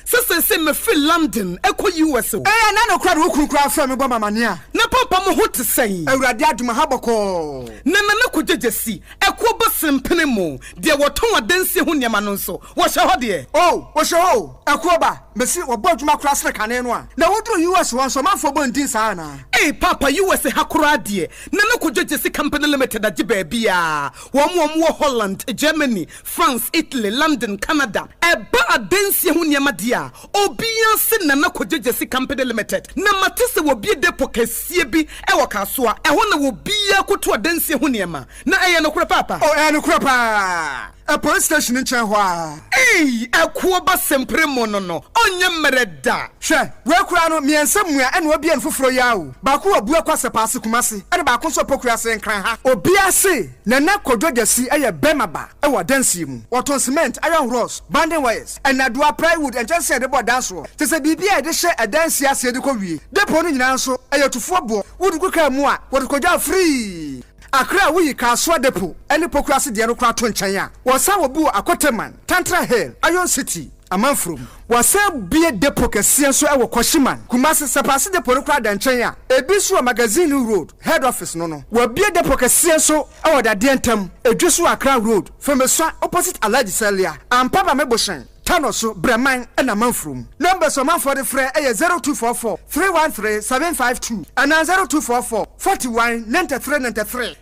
say me feel London, echo US. Na no crowd who crowd from me mania. Na papa mo ho te sei awurade aduma haboko na kujejesi ekuo bosempene mo de woton adansi ho niam no nso wo hye ho de wo hye ho ekuo ba mesi wo bo adwuma kura sere kane no a na woduru US won so manfo bondin saa na papa US hakura de na kujejesi company limited age ba bia wo Holland, Germany, France, Italy, London, Canada eba adansi ho niam de a obia se na kujejesi company limited na matese wo bie depo kasie bi e wo kasoa e ho na wo bia koto adansi ho niam na eye no kura papa no kura pa a police station in Chenhua ekuo ba sempre mo no onye mereda hwe we kura no miensa mua ene obi en foforo yawo ba ko abu akwase paase kumase ene ba ko so pokura se nkran ha obi ase na kodwogasi eye bemaba e wo dansi mu woton cement iron rods banding wires and adua plywood and just say the board dance wo te se bibia e de hye adansi ase de ko wie depo no nyina nso eye tufo bo wudu kuka mu a wo kodwa free Akra wuyi kaswa depo ene pokrasi de no kra to nchen a wosa wobu akoteman Tantra Hill Iron City amanfrom wosa bie depo kese so e wo Koshiman Kumasi sepase depo no kra da nchen a ebisu magazine road head office no wo bie depo kese so e wo da de ntam edwisu Akra road from opposite Alaji Celia ampaba meboshen Tanoso Breman and a Manfrum. Numbers of man for the fray 0244 313 752 and 0244 41 93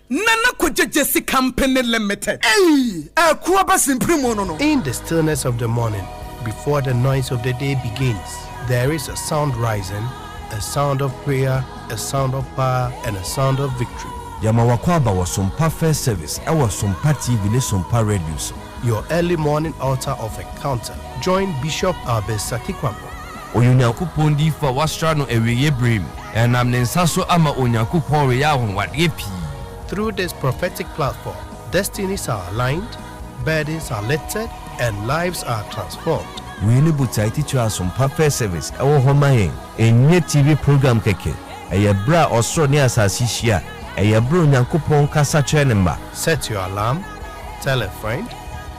Nana Kujejesi Company Limited. Hey, a Kuabas in Primono. In the stillness of the morning, before the noise of the day begins, there is a sound rising, a sound of prayer, a sound of power, and a sound of victory. Yamawakwaba was SOMPA First Service. I was SOMPA TV, SOMPA Radio. Your early morning altar of encounter. Join Bishop Albesaki Kwambo. Onyankopon di fa wasra no eweye brim. Enam ne nsaso ama Onyankopon we ya won wade pi. Through this prophetic platform, destinies are aligned, burdens are lifted, and lives are transformed. We need to teach us SOMPA First Service. Our home enye TV program keke. Eye bra osro ne asasi hia. Eye bro Onyankopon kasa chenemba. Set your alarm, tell a friend,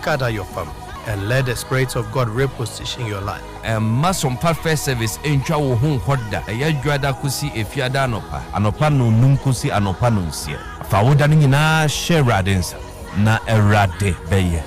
gather your family, and let the Spirit of God reposition your life. And SOMPA First Service entwa wo hu hoda eya dwada kusi efiada anopa no num kusi anopa no nsia fa woda no nyina share radensa na erade beye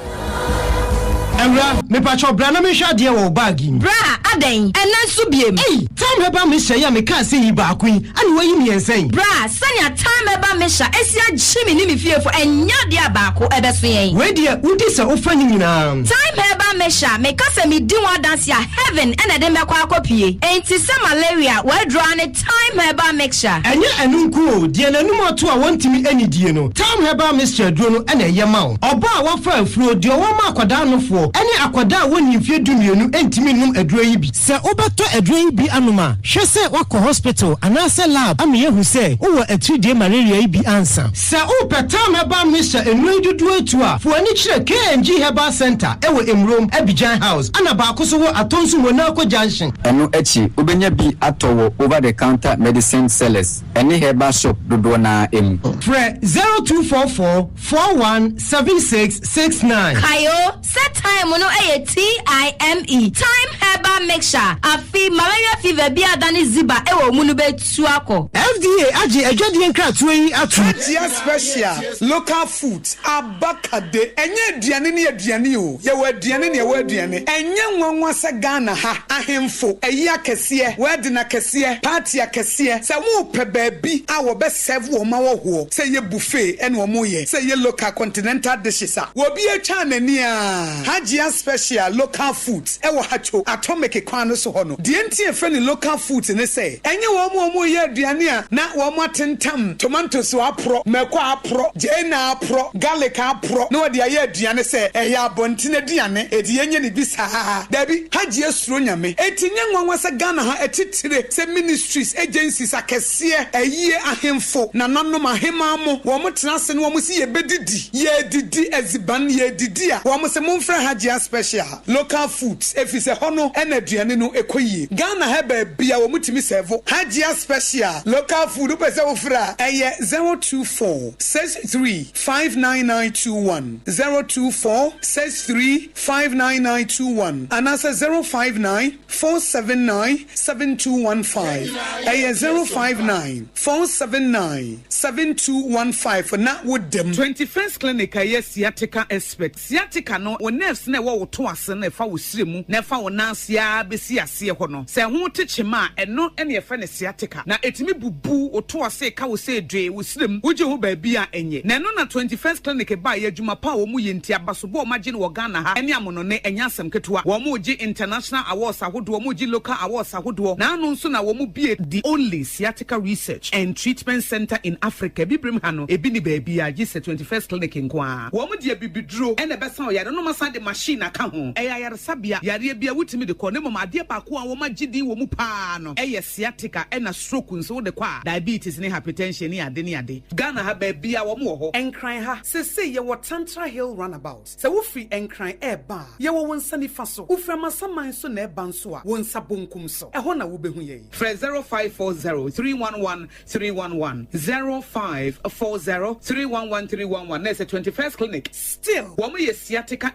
Emra, me pacho bra na me hwa de wo bag yi. Bra, aden, ena nso biem. Time heba me hye ya me ka se yi ba akun, ani wayi me ensen. Bra, sanya time heba me hya, esi agye me ni me fiefo enya de abako ebeso yen. We de udi se ofa ni nyina. Time heba me hya, me ka se me di wa dance ya heaven ena de me kwa akopie. Enti se malaria, we draw ne time heba me hya. Enye enu nku, de nanum ato a wontimi ani die no. Time heba me hya duro no ena ye ma wo. Oba a wafa afuro de wo ma akwada no fo. Ene akwada woni mfie dumienu entimi num aduro yi bi. Se obeto aduro yi bi anuma, hwe se wako hospital anase lab am ye hu se wo atudie malaria yi bi ansa. Se opetam heba me hya enu dudu atu a, fo ani kire KNG Herbal Center ewo Emrom Abidjan House. Ana ba akoso wo atonsu Monaco Junction. Eno echi obenya bi atowo over the counter medicine sellers. Ene herbal shop dodo na em. Fre 0244 417669. Kayo, set time no TIME. Time herbal mixture. Afi malaria fever bi adani ziba ewo munu betu ako. FDA aje adwade nkratu yi atu. Atia special local foods abakade enye aduane ne aduane o. Ye wa aduane ne ye wa aduane. Enye nwanwa se Ghana ha ahemfo eyi akese word na kese party akese se wo pe baabi a wo be serve wo ma wo ho. Se ye buffet ene wo mo ye. Se ye local continental dishes a. Wo bi etwa nani a. Hajia special local foods ewo hacho atomic kwano so hono. Die ntie fe ni local foods ne se enye wo mo ye aduane a na wo mo atentam tomatoes apro meko apro jena apro garlic apro no de aye aduane se eya abontine aduane edi enye ni bisa dabi hajia suro nyame etinye nwanwa se Ghana ha etitire se ministries agencies akese eyie ahemfo na nanom ahemamo wo mo tenase no wo mo si ye bedidi ye didi eziban ye didi a wo mo se mo mfra Hajia special local foods if it's a hono and a diane no ekoyi Ghana hebe bia wo mutimi servo Hajia special local food upese ofra eye 024 63 59921 024 63 59921 and as 059 479 7215 eye 059 479 7215 for not with them 21st clinic aye sciatica expert sciatica no wo nerves na wo to ase na fa wo siremu na fa wo nansia besi ase ho no se ho techema eno ene ye fa ne sciatica na etimi bubu wo to ase ka wo se dwe wo sirem wo je ho ba bia enye na no na 21st clinic ba ye adwuma pa wo mu ye ntia baso bo ma je no Ghana ha ene amono ne enya asem ketua wo mu je international awards ahodo wo mu je local awards ahodo na anu nso na wo mu bie the only sciatica research and treatment center in Africa bibrim ha no ebi ni ba bia je 21st clinic nkwa wo mu de bibiduro ene besa o yare no masa de machine aka ho yare sabia yare bia wutimi de ko ne mama ade pa ko a wo magidi wo mu pa no sciatica ena stroke nso de kwa diabetes ne hypertension ne ade Ghana ha ba bia wo mu ho enkran ha se ye wo Tantra Hill runabout se wo free enkran ba ye wo wonsa ni fa so wo fra masaman so na ba nso a wonsa bonkum so ho na wo behu ye 0540 311 311 0540 311 311 na se 21st clinic still wo mu ye sciatica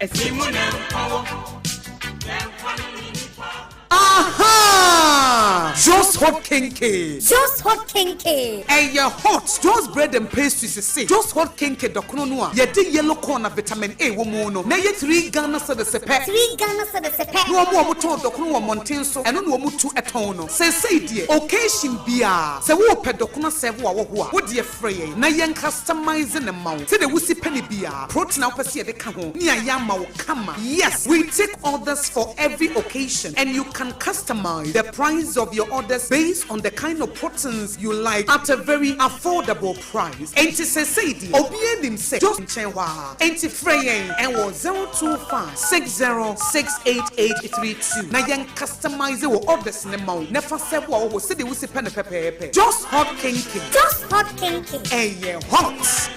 Aha! Just hot kinky. Just hot kinky. And your hot. Just bread and pastries is say. Just hot kinky dokuno noa. Ye di yellow corn of vitamin A womuno. Na ye 3 Ghana so the sepe. 3 Ghana so the sepe. No mo to dokuno wa monten so. Eno no mu tu etono. Say die. Occasion bia. Se wo pe dokuno serve wa wo ho a. Wo de frey. Na ye customizing the mount. Say the wusi penny bia. Protein na pese ye de ka ho. Ni ayama wo kama. Yes, we take orders for every occasion and you can customize the price of your orders based on the kind of proteins you like at a very affordable price. Enti say obie nim say just chenwa. Enti freyen and was 025 60688832. Na yen customize your orders in the mount. Never say wo say the wusi pen pepe. Just hot kinky. Just hot kinky. Hey, hot.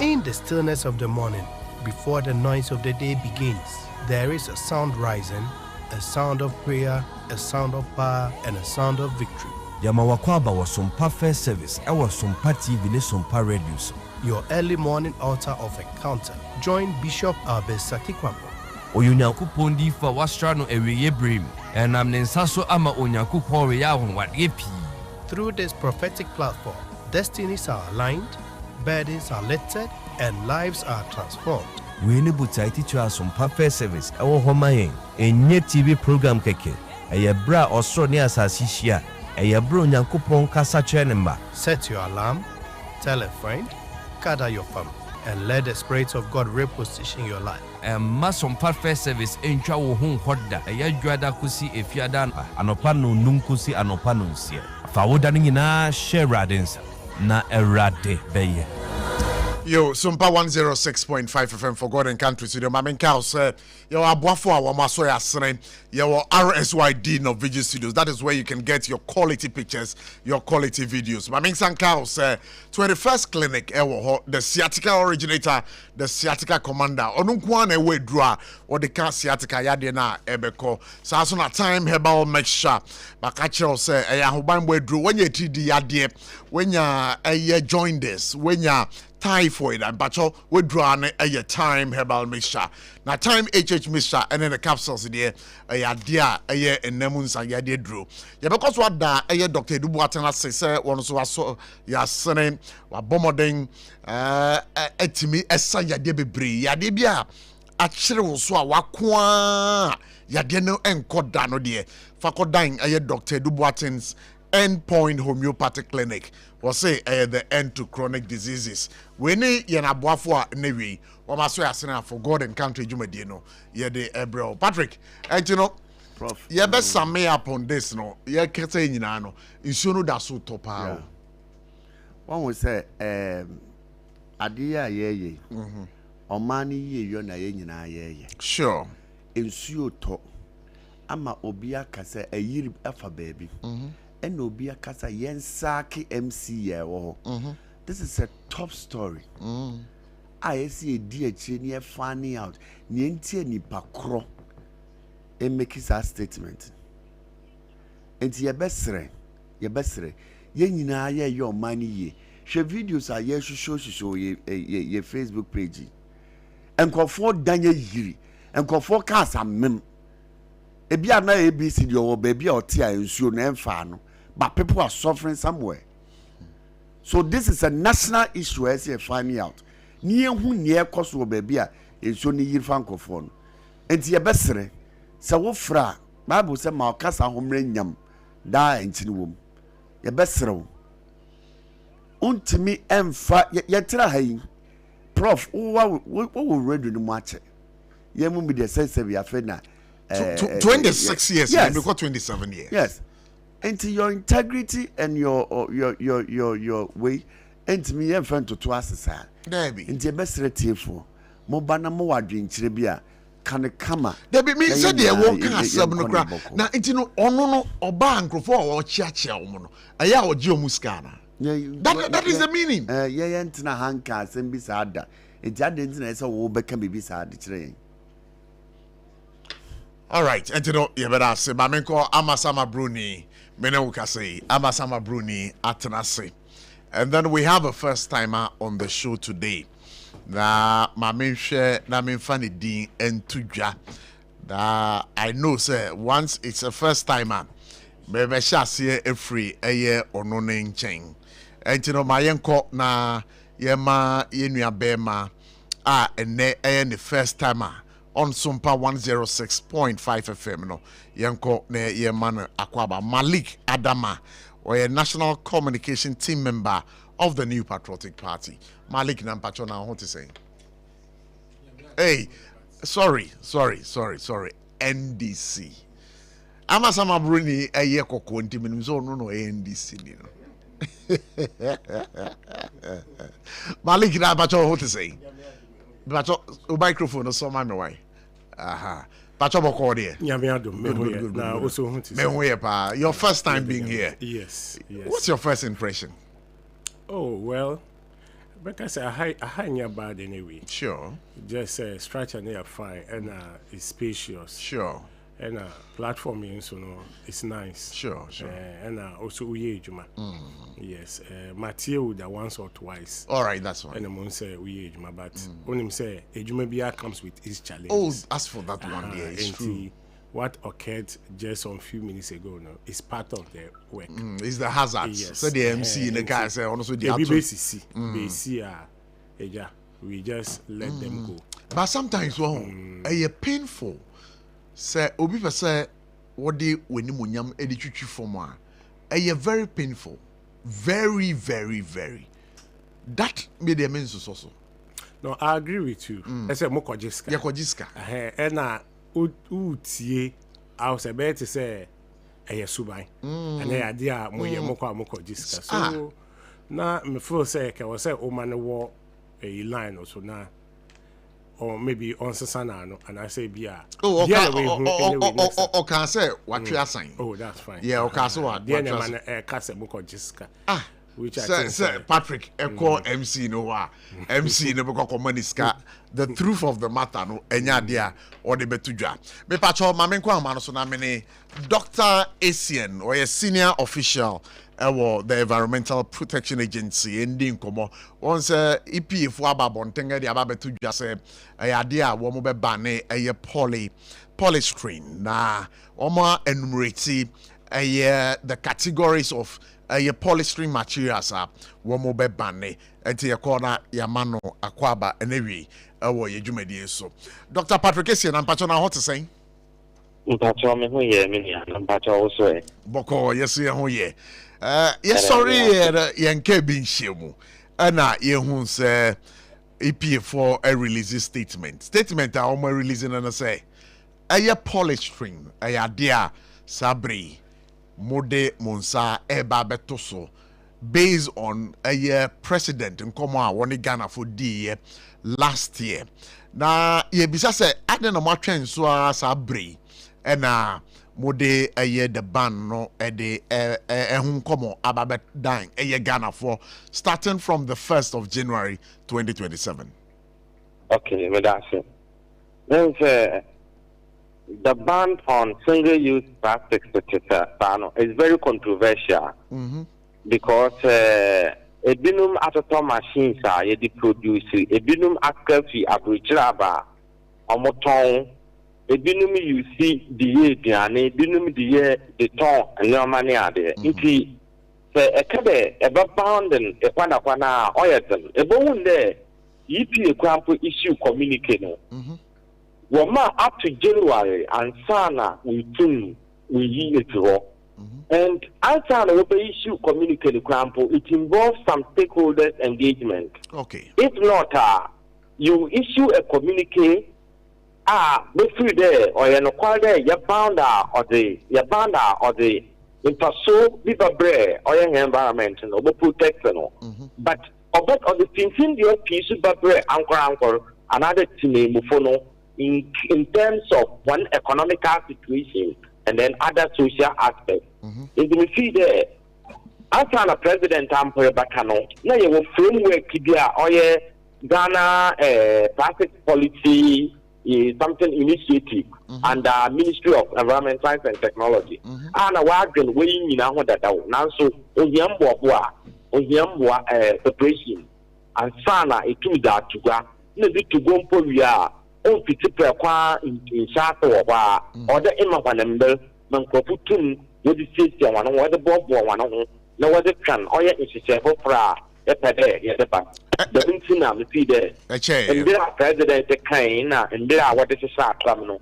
In the stillness of the morning, before the noise of the day begins, there is a sound rising, a sound of prayer, a sound of power, and a sound of victory. Yamawakwaba was SOMPA First Service. I was SOMPA TV, SOMPA Radio. Your early morning altar of encounter. Join Bishop Albesati Kwambo. Oyunyankupon di fa wastrano eweye brim. And I'm Nensaso ama onyankupon reyahon wat yepi. Through this prophetic platform, destinies are aligned, burdens are lifted, and lives are transformed. We need to teach us SOMPA First Service. Our home enye TV program keke. Eye bra osro ni asasi hia. Eye bro nyankopon kasa chenemba. Set your alarm, tell a friend, gather your family, and let the Spirit of God reposition your life. Ma SOMPA First Service entwa wo hu hoda. Eye dwada kusi efiada anopa no num kusi anopa no nsie. Fa woda ni nyina share radensa na erade beye. Yo, SOMPA 106.5 FM for God and Country Studio. Mamin Cow said, yo, Abuafo, Wamaso Yasren, yo, RSYD no Video Studios. That is where you can get your quality pictures, your quality videos. Mamin Sankao said, 21st Clinic, the sciatica originator, the sciatica commander. Onunkwane we draw, or the car sciatica yadena ebeko. So as on a time, herbal mixture. Bakacho say, Ayahuban we drew when you TD yadie, when you join this, when you typhoid and bacho we draw a time herbal mixture. Now time HH mixture and then the capsules there a dear a year and nemuns and ya did drew. Yeah, because what da a Dr. Dubuatana say one so so ya senen wa bomoding etimi esa ya de bebre ya de bia a chire so a wakwa ya de no enkoda no de fakodan a Dr. Dubuatin's Endpoint Homeopathic Clinic was say the end to chronic diseases. We need Yanabuafua Nevi, or Maso Asena for God and Country Jumedino, ye de Ebro. Patrick, and you know, Prof. You best sum me up on this, no, ye can't say in ano, in Sunu da so topa. One would say, Adia ye, Omani ye, yona ye, sure. In Suo to Ama Obia Kasa a year alpha baby. And Obia Kasa Yen Saki MC. This is a top story. I see a dear near finding out niente ni pakro and make his statement. And your best ye nyina ye your money ye. She videos are ye show ye Facebook page. And call for Daniel Yiri and call for cars and mem. Ebia na ABC your baby or tia and so na fan, but people are suffering somewhere. So this is a national issue as you find out. Near who near cost will baby is so near francophone. And your best so fra Bible said my casa home yam da in womb. Your best row. Untimi emfa yetra hayin. Prof, what will read the match? Ye mum be the sense we are fena. 26 years, yes. Because 27 years. Yes. And your integrity and your way, and me and friend to twice as there be. And your best for Mobana Moa drink Chiribia can come. There be me said they won't cast some no crack. Now, it's no ono or bank or chacha omono. Aya or Gio Muscana. That is the meaning. Yeah, and Tina Hankas and beside it didn't as a wobe can be beside the train. All right, and you know, you better say, Mamenko Amasama Bruni, Menewukase, Amasama Bruni, Atanase. And then we have a first timer on the show today. Na Mamenche, Namin Din, and Tuja. I know, sir, once it's a first timer, maybe shall see a free a year or no name chain. And you know, my uncle na Yema, Yenya Bema, and the first timer. On SOMPA 106.5 FM no yanko ne ye man akwaba Malik Adama or a national communication team member of the New Patriotic Party. Malik Nampacho now what to say? Hey, sorry. NDC. Amasama Bruni a year koko ntiminum so no NDC you know. Malik Nampacho what to say? But the microphone is so my way. Aha. Pacho boko there. Good. Now also your first time being here. Yes. What's your first impression? Oh well, because I high bad anyway. Sure. Just structure near fine and it's spacious. Sure. And platform so no, it's nice. Sure. And also uye juma. Yes. Matthew that once or twice. All right, that's fine. And I'm gonna say uye juma, but when him say ejuma bia comes with its challenge. Oh, as for that one, yeah, it's true. What occurred just a few minutes ago now is part of the work. It's the hazards. Yes. So the MC in the guy say also the we just let them go. But sometimes painful. Say obi pe say what dey weni munyam edi twitwi form a very painful, very that made them so. No, I agree with you. I say moko jiska and utie I was about to say subai and I idea moko jiska so na me feel say ka was say o man wo a line or so na or maybe on Sasana, and I say, Bia. Oh, can say what you are saying. Oh, that's fine. Yeah, okay, so what? The man, Castle Moko Jessica. Which I say, Patrick, Echo MC Noah, MC Neboko Maniska, the truth of the matter, no, Enya dia, or the Betuja. Me Pacho, Mamenko Manosonamene, Dr. Asian, or a senior official. The Environmental Protection Agency ending komo once EP for ababontenga di ababetu jase idea wo mo be bane polystyrene na omo enumerate the categories of polystyrene materials wo mo be bane enti ye corner yamano akwaba enewi ewo ye dwumadi so Dr. Patrick Essien ampacho na what to say mpacho me ho ye me ya mpacho also boko yes ye ho ye yes, sorry, Yanke bin shemu. Ana yehun say EP4 a release statement. Statement I almost releasing and say polystyrene, dear Sabri, Mode Monsa Eba Betoso, based on president in Koma one Ghana for the last year. Na ye bisa say aden no matwen so Sabri and mode the ban no de komo ababet dan Ghana for starting from the 1st of January 2027. Okay, but that's it. Then the ban on single-use plastics is very controversial because a binum autotom machines are produce a binum active average omoton a binum you see the year a binum the year the ton and your money are there. Inti a cabe a bound and a quana oyaton a bone there. EP a cramp issue communicating. Wama up to January and Sana we yield to and outside of the issue communicate crampo, it involves some stakeholders engagement. Okay. If not, you issue a communique, before there or you call there your bounder or the so liver bread or your environment or protect but about the things in your piece of bread uncle another team in terms of one economical situation and then other social aspects. If you see there, after the president Ampere Bakano, now you will framework or Ghana plastic policy something initiative and the Ministry of Environment, Science and Technology. And a wagon weighing in our that now so preparation and Sana it to that to go. Maybe to go for on particular qua in SARFO or the Emma Mankoputun would the system one or the Bob one on no other can or yet it's a for the Intina, the see there. And there are president Kain and there are what is a sharp criminal.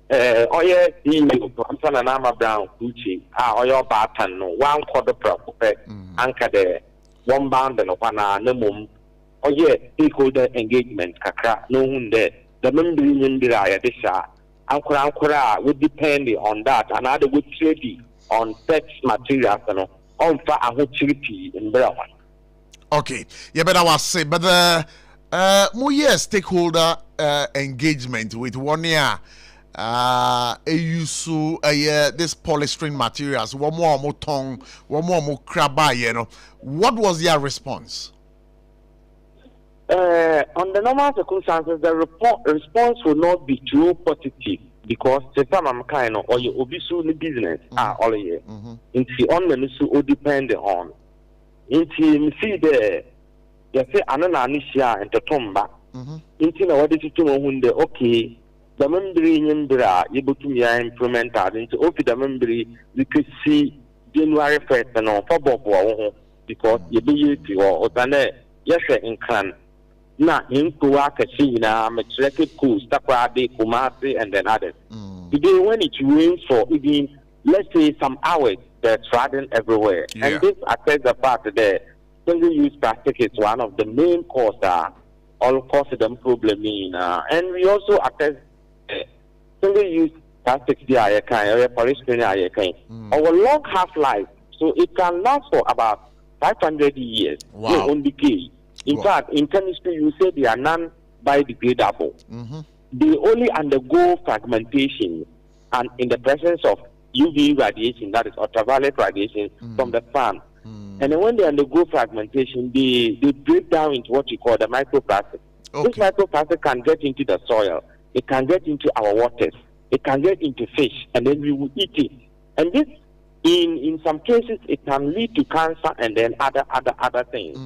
Oh, yeah, Anton and Amma Brown, Gucci, or your Barton, 1 quarter PROF, anchor there, 1 bound and upon no mum. Oh, yeah, stakeholder engagement, no one there. The member in the Ankara would depend on that, and other would trade on sex materials and on for a whole treaty in Brown. Okay, yeah, but I was say, but the more stakeholder engagement with 1 year, use this polystyrene materials, one more tongue, one more crab, what was their response? On the normal circumstances, the response will not be too positive because the time kind or your obisu business are all year. Into on the all depend on. Into see the you say Anananisha and Tomba. Into what is it to know okay. The memory in Bra, able to implement into okay the memory we could see January 1st and on for because you be or yes in can. Na in Kuwakashina, Metreki Ku, Stakwadi, Kumasi, and then others. Today, when it rains for even, let's say, some hours, they're flooding everywhere. Yeah. And this affects the fact that single-use plastic is one of the main causes, all causes the problem in. And we also attest single-use plastics, our long half-life, so it can last for about 500 years. Wow. On decay. In fact, in chemistry, you say they are non-biodegradable. They only undergo fragmentation, and in the presence of UV radiation, that is ultraviolet radiation from the sun. And then when they undergo fragmentation, they break down into what you call the microplastic. Okay. This microplastic can get into the soil, it can get into our waters, it can get into fish, and then we will eat it. And this, in some cases, it can lead to cancer and then other things.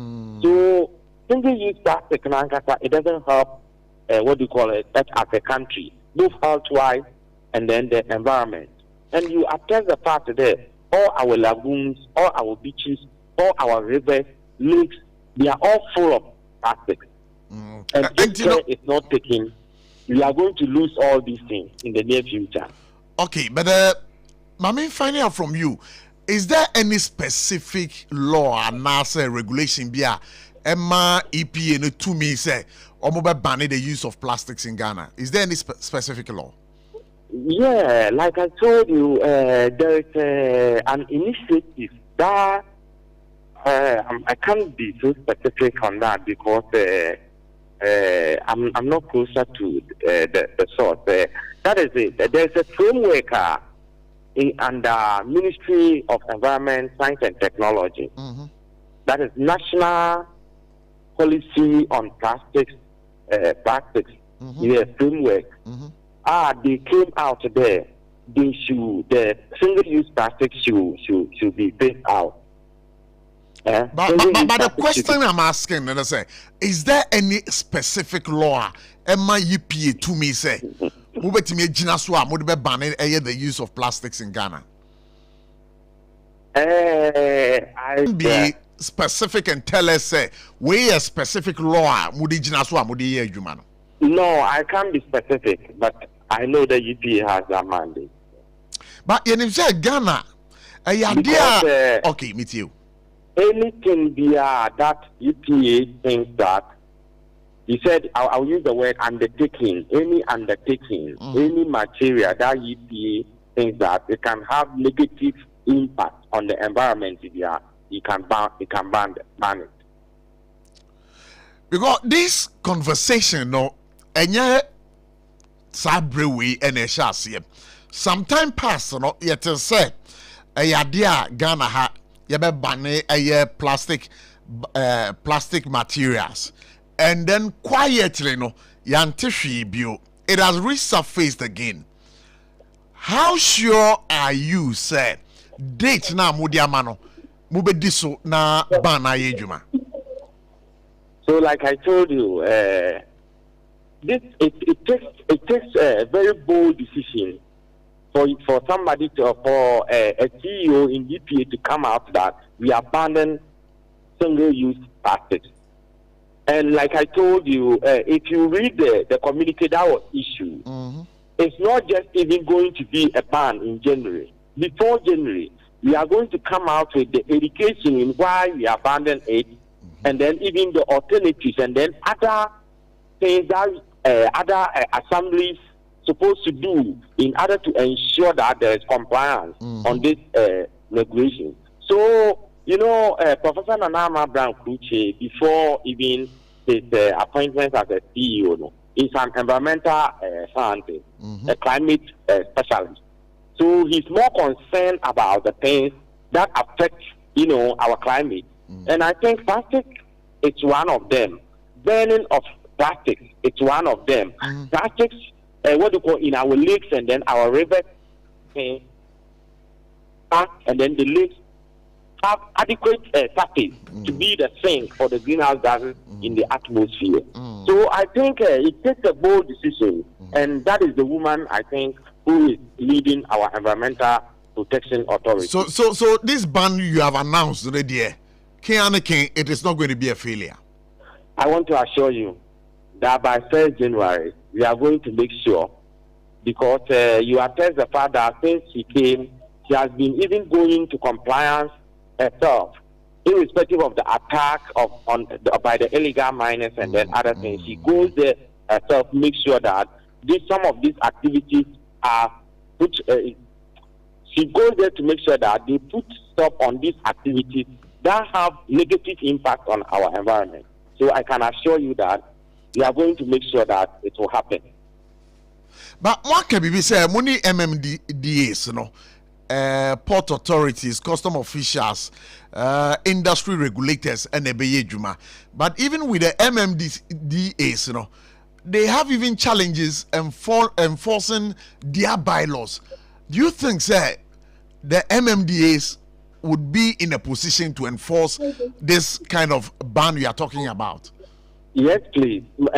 So single-use plastic, it doesn't help, what do you call it, that as a country, both health-wise and then the environment. And you attest the fact that all our lagoons, all our beaches, all our rivers, lakes, they are all full of plastic. And if care is not taken, we are going to lose all these things in the near future. Okay, but Mami, finding out from you, is there any specific law and NASA regulation via Emma EPA no to me say or mobile banning the use of plastics in Ghana? Is there any specific law? Yeah, like I told you, there is an initiative that I can't be so specific on that because I'm not closer to the source. That is it. There's a framework under Ministry of Environment, Science and Technology. That is National Policy on Plastics plastics in a framework. They came out there. The single-use plastic should be phased out. But the question I'm asking, is there any specific law? MIEPA to me say, the use of plastics in Ghana. I be specific and tell us say we a specific law. No, I can't be specific, but I know the EPA has that mandate. But you say Ghana, okay, meet you. Anything that EPA thinks that, he said, I'll use the word undertaking, any undertaking, any material that EPA thinks that it can have negative impact on the environment, you can ban it. Because this conversation, no, and Sabrewe and sometime past, no, yet say, dear Ghana ha. Plastic materials, and then quietly no it has resurfaced again. How sure are you, sir? Date na mudiamano mubediso na bana yejuma. So, like I told you, it takes a very bold decision for somebody for a CEO in EPA to come out that we abandon single-use plastics. And like I told you, if you read the communique that was issued, it's not just even going to be a ban in January. Before January, we are going to come out with the education in why we abandon it, and then even the alternatives, and then other things that other assemblies supposed to do in order to ensure that there is compliance on this regulation. So, Professor Nanama Brown Kuche, before even his appointment as a CEO, is an environmental scientist, a climate specialist. So he's more concerned about the things that affect, our climate. And I think plastic, it's one of them. Burning of plastics, it's one of them. Plastics, what we call in our lakes and then our rivers, and then the lakes have adequate surface to be the sink for the greenhouse gases in the atmosphere. So I think it takes a bold decision, and that is the woman, I think, who is leading our environmental protection authority. So this ban you have announced already, it is not going to be a failure. I want to assure you that by 1st January, we are going to make sure, because you attest the fact that since he came, he has been even going to compliance herself, irrespective of the attack by the illegal miners and then other things. She goes there herself, make sure that some of these activities are put. She goes there to make sure that they put stop on these activities that have negative impact on our environment. So I can assure you that we are going to make sure that it will happen. But what can be said? Money MMDAs, port authorities, custom officials, industry regulators, and Ebeye. But even with the MMDAs, they have even challenges enforcing their bylaws. Do you think, sir, the MMDAs would be in a position to enforce this kind of ban we are talking about? Yes, please. First,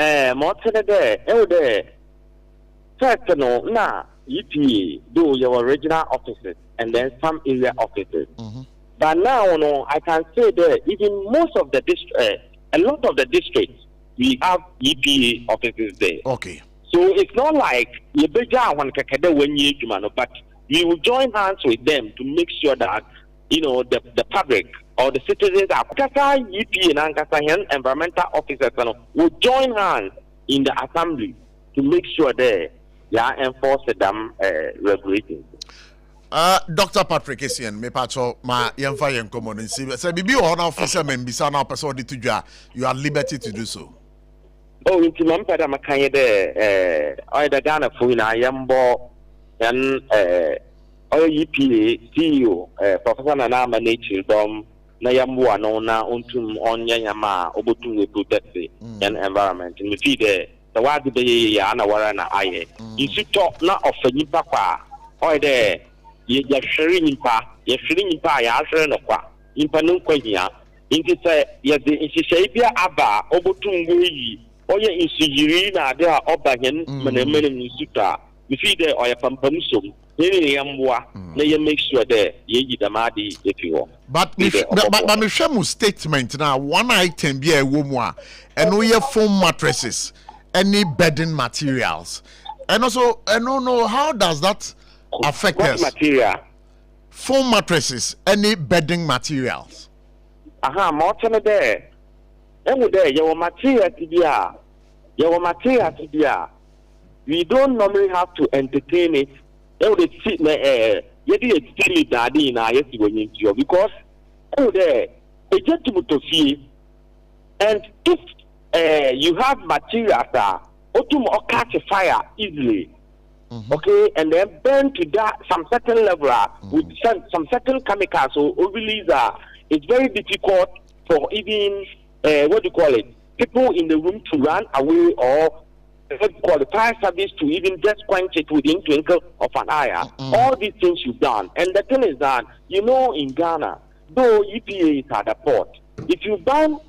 EPA do your regional offices and then some area offices. But now, I can say that even most of the a lot of the districts, we have EPA offices there. Okay. So it's not like but we will join hands with them to make sure that the public or the citizens are EPA and environmental officers will join hands in the assembly to make sure they are enforcing them regulations. Dr. Patrick Essien, me pacho ma yemfa yen common and see. Say bibi o na officer men bisa na person di tuja. You are liberty to do so. Oh, inti mampada makanye de the Ghana fuina yambo and EPA CEO Professor Nanama Nature Dom na yambo no na ontum onya yama obotum we protect the environment in the feed the word be ya na wara na aye isu to na ofanipa kwa o de ya hwere nipa ya hwere no kwa nipa no kwa hia inti say ya de inshishe bia aba obotum we yi oye insijiri na de a obahen menemene nsuta the feed oya pampam som ni yamboa na you make sure that you the madi if you want. But me shemu statement now one item be a woman and we have foam mattresses, any bedding materials. And also I don't know how does that affect what us? Material? Foam mattresses, any bedding materials. More time there. And there your material to be we don't normally have to entertain it. Because and if you have materials that catch fire easily, okay, and then burn to that some certain level with some certain chemicals or release it's very difficult for even what do you call it, people in the room to run away or call the fire service to even just quench it within twinkle of an eye. All these things you've done. And the thing is that, you know, in Ghana, though EPA is at the port, if you ban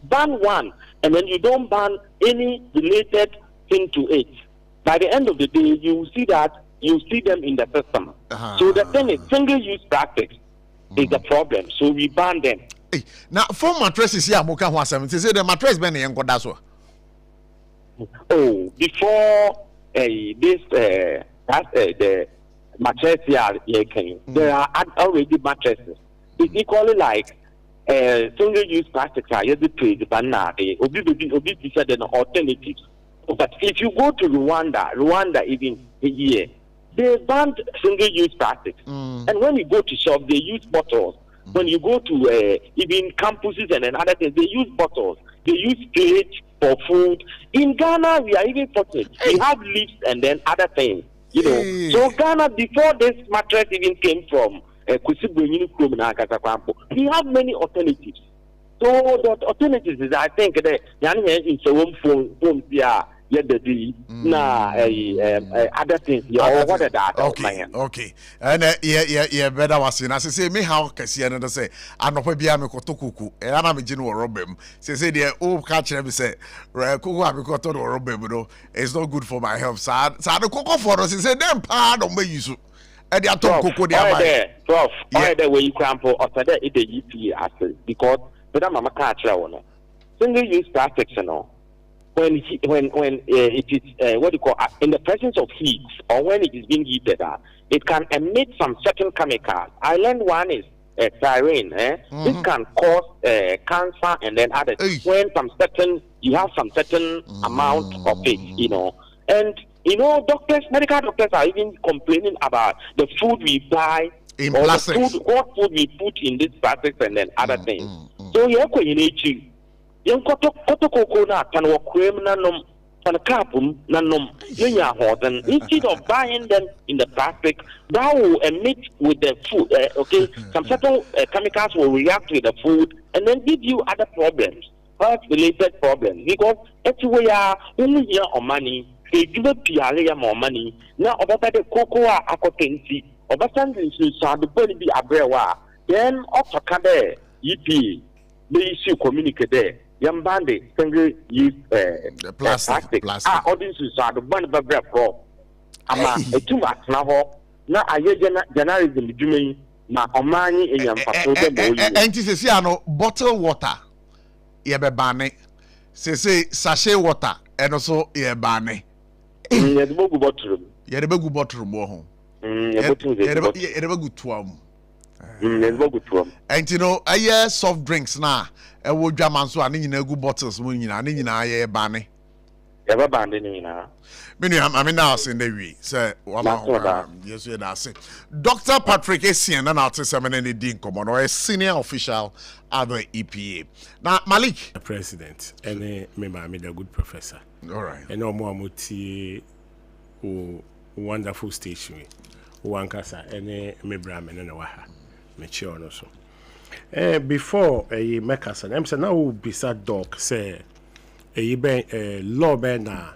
one and then you don't ban any related thing to it, by the end of the day, you see them in the system. So the thing is, single-use practice is the problem. So we ban them. Hey, now, foam mattresses here, Moka Wasam, they say the mattress ben and Godaswa. Oh, before the mattress here, there are already mattresses. It's equally like single-use plastics are the trade, but now they said an alternative. But if you go to Rwanda even here, they banned single-use plastics. And when you go to shop, they use bottles. When you go to even campuses and other things, they use bottles. They use plates for food. In Ghana, we are even fortunate. We have leaves and then other things. You know. So Ghana, before this mattress even came from we have many alternatives. So the alternatives is, I think, that in foam other things. Okay. And yeah, better was in. As I say, me how can see another say, I'm not be a kotokuku, and I'm a general robem. Say, the old catcher say, Kuku, I'm a cotton or robem, it's not good for my health. So I don't cook for us. He said, then pardon me, you. And they are talking Prof, the way you crumple after that, it's a EPA acid because I'm a catcher. Single use plastics, you know. When it is what you call in the presence of heat or when it is being heated, it can emit some certain chemicals. I learned one is styrene. This can cause cancer and then other. When you have some certain amount of it, you know, and you know, medical doctors are even complaining about the food we buy in plastics. What food we put in this plastics and then other things. So you need to. Young Kotoko na can walk cream nanum and a capum nanum and instead of buying them in the plastic, that will emit with the food. Okay, some certain chemicals will react with the food and then give you other problems, health-related problems. Because we are only here on money. They give a PRA more money. Now, about the cocoa, acotency, or something so the body be a brewer. Then, also, Kade, EP, they issue communicate there. Young bandit, single use plastic. Audiences are the one of the PROF. A too much now. Now, I hear journalism doing my Omani in your and to say, bottle water, ye be banne. Say sachet water, and also ye banne. Ye the bogu bottle. Ye the bogu bottle more. Ye the bogu twam. And you know, I hear soft drinks now. I will jam and so I need good bottles when you are in a banny. Ever banding now. I mean, now in the way, sir. Yes, you are saying. Dr. Patrick Essien and Artist Eminent Dean Common or a senior official at the EPA. Now, Malik, the president, and member, I'm a good professor. All right. And no more muti wonderful station. Wankasa, and me Brahman and Waha. Mature also. Before a make us an say now will be sad dog say a law banner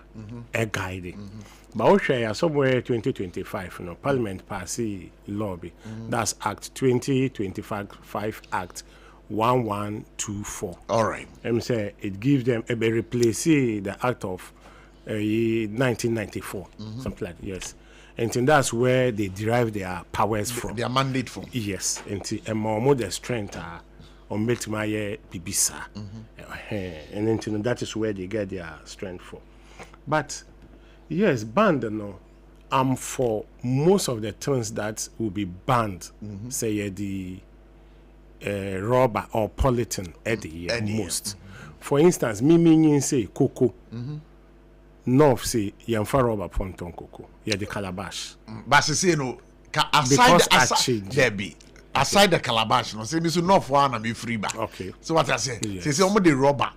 a guiding. But share somewhere 2025, Parliament pass lobby. That's Act 2025 Act 1124. All right. Say it gives them a replace the Act of 1994, something like that. Yes. And that's where they derive their powers from. Their mandate from. Yes. And more the strength on Betmaya Bibisa. And then that is where they get their strength from. But yes, banned, I'm for most of the things that will be banned, say the rubber or polythene at the most. For instance, me say cocoa. North say yamfa rubber ponton cocoa. Yeah, the calabash. But say no, aside aside the calabash, no say me so north one and be free back. Okay. So what I say? Say almost the rubber.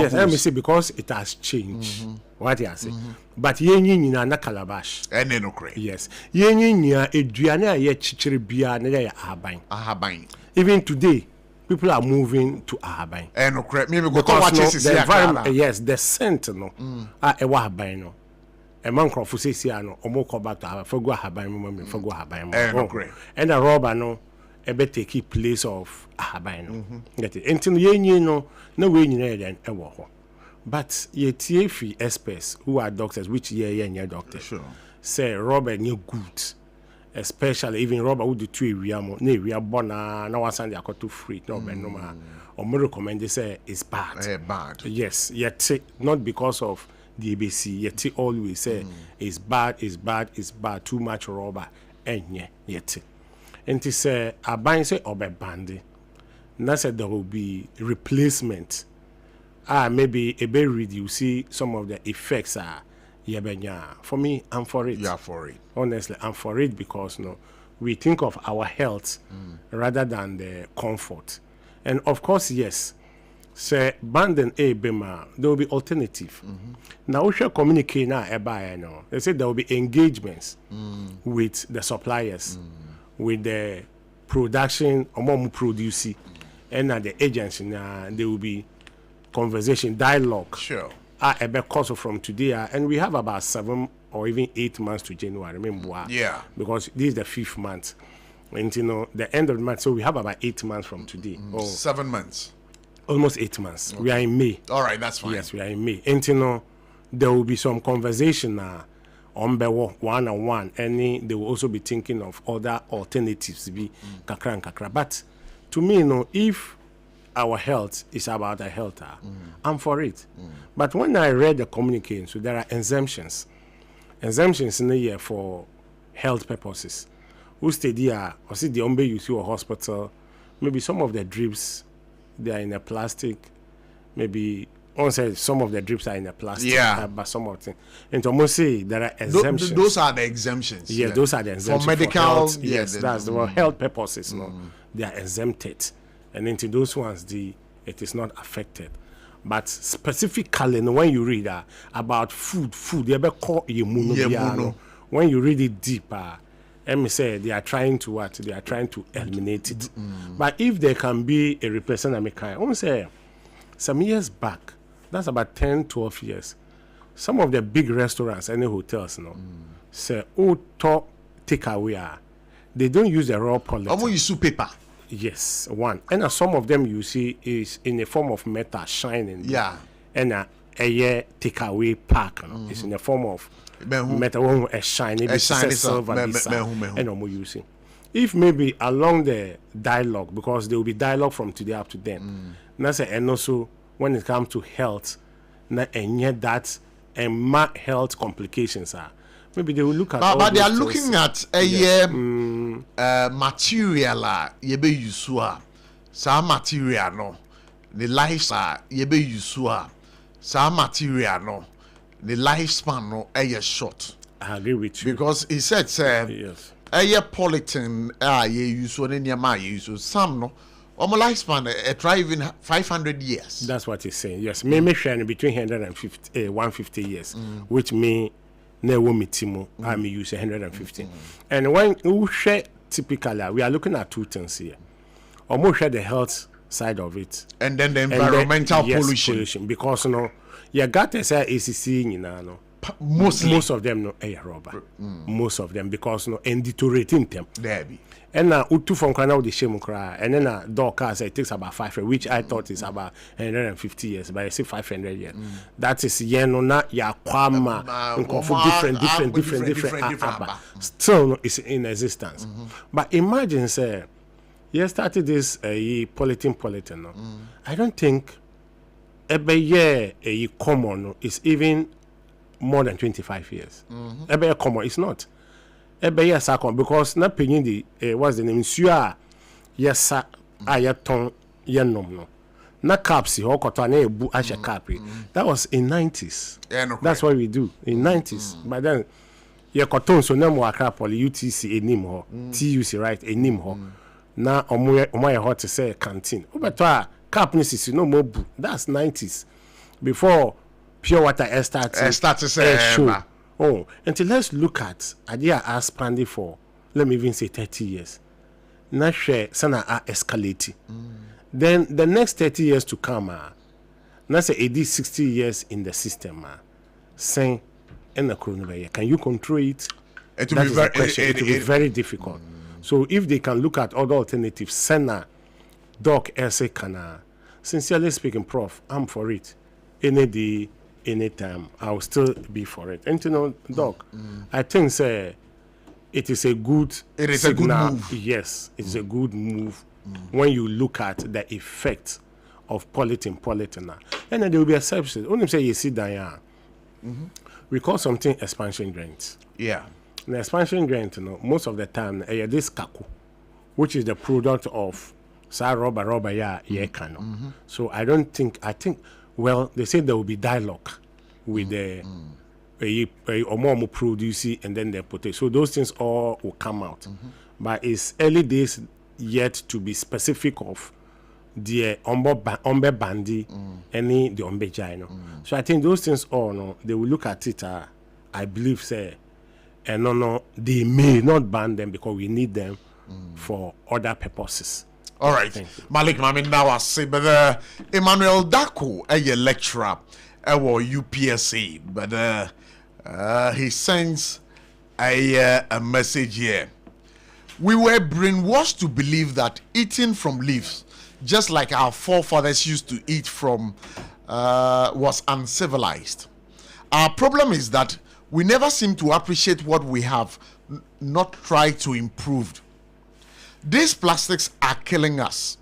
Yes, let me say because it has changed. What I say. But yenyi na calabash. Ene no cray. Yes. Yenyi eduane aye chichiri bia na ya ahaban. Even today, people are moving to ahaban. No cray. Me go to watch the environment. Yes, the scent no. Ewa ahaban no. A man crop for say no. Omo come back to ahaban. For go ahaban mo for go ahaban mo. No cray. And a rubber no. Ebe take place of ahaban no. Get it. Until yenyi no way nyina den ewo ho. But ye TFE experts who are doctors, which ye doctors, sure. Say rubber new good, especially even rubber who do 2 area more, we are born now one Sunday I too free, no ma. Or more recommend they say it's bad. Bad. Yes, yet not because of the ABC, yet always say it's bad, too much rubber, and yet. And to say I buy say obe bandy. Now said there will be replacement. Maybe a bit reduce some of the effects for me, I'm for it. You are for it. Honestly, I'm for it because we think of our health rather than the comfort. And of course, yes, say abandon a bema, there will be alternative. Now we shall communicate now about they say there will be engagements with the suppliers, with the production or more producing, and the agency they will be conversation, dialogue. Sure. Because from today, and we have about 7 or even 8 months to January. Remember? Yeah. Because this is the 5th month, and the end of the month. So we have about 8 months from today. 7 months. Almost 8 months. Okay. We are in May. All right, that's fine. Yes, we are in May. And there will be some conversation on one-on-one, and they will also be thinking of other alternatives to be kakra and kakra. But to me, if our health is about a health, I'm for it. But when I read the communication, so there are exemptions in the year for health purposes. Who stay there, or see the ombe you see a hospital, maybe some of the drips they are in a plastic, maybe one says some of the drips are in a plastic, but some of them. And to almost say there are exemptions. Those are the exemptions. Yeah, those are the exemptions. For medical, health, yes, that's the health purposes. They are exempted. And into those ones, it is not affected. But specifically, when you read about food, when you read it deeper, let me say they are trying to what? They are trying to eliminate it. But if there can be a replacement, I want to say some years back, that's about 10, 12 years, some of the big restaurants and hotels, say, takeaway, they don't use the raw polythene. How use paper? Yes, one. And some of them you see is in a form of metal shining. Yeah. And a takeaway pack. It's in the form of metal, a shiny, silver, and I'm using. If maybe along the dialogue, because there will be dialogue from today up to then. And also when it comes to health, and yet that and health complications are. Maybe they will look at but they are looking at a material yebe usua. Some material no. The lifespan yebe usua. Some material no. The lifespan no a short. I agree with you. Because he said yes. A polythene ye use one in your use some no. Our lifespan try even 500 years. That's what he's saying. Yes. Maybe between 150 years, which mean I may use 150. And when we share typically, we are looking at two things here. almost share the health side of it. And then the environmental pollution. Because you got to say ACC, no. Most of them no rubber. Most of them because no and deteriorating them. There be. And now utu from Kana the shame cry. And then dog cars it takes about 5 years, which I thought is about 150 years, but I say 500 years. That is no not ya kwama different. Still is in existence. But imagine say you started this politin no. I don't think every year a common is even more than 25 years. Every common it's not. Every year second because not paying the what's the name? Sua yes sir ayaton yenom no. Na caps ho kota na ebu ashe cap. That was in 90s. Yeah, no. That's what we do in 90s. But then ye koton so na mo akra poly UTC enim ho. TUC right enim ho. Na omo ye hot to say canteen. Obeto cap ni sisi no mo bu. That's 90s. Before pure water started show. Oh, until let's look at idea expanding for let me even say 30 years. Not share sana escalating. Then the next 30 years to come, let's say it is 60 years in the system, saying in the coronavirus. Can you control it? It will be very difficult. So if they can look at other alternatives, Senna, Doc, Essay, Kana, sincerely speaking, Prof, I'm for it. Any day, anytime, I'll still be for it. And you know, Doc, I think it is a good signal. A good move. Yes, it's a good move when you look at the effect of politin. And then there will be exceptions. When you say you see down, we call something expansion grant. Yeah. The expansion grant, you know, most of the time, this kaku, which is the product of rubber, kano. So I think, well, they say there will be dialogue with the omomo producing and then the potato. So those things all will come out. But it's early days yet to be specific of the ombe bandi any the ombe jino. So I think those things all no, they will look at it. I believe say, and no, they may not ban them because we need them for other purposes. All right, Malik Mami now I say, but Emmanuel Dako, a lecturer, UPSC, but he sends a message here. We were brainwashed to believe that eating from leaves, just like our forefathers used to eat from, was uncivilized. Our problem is that we never seem to appreciate what we have, not try to improve. These plastics are killing us,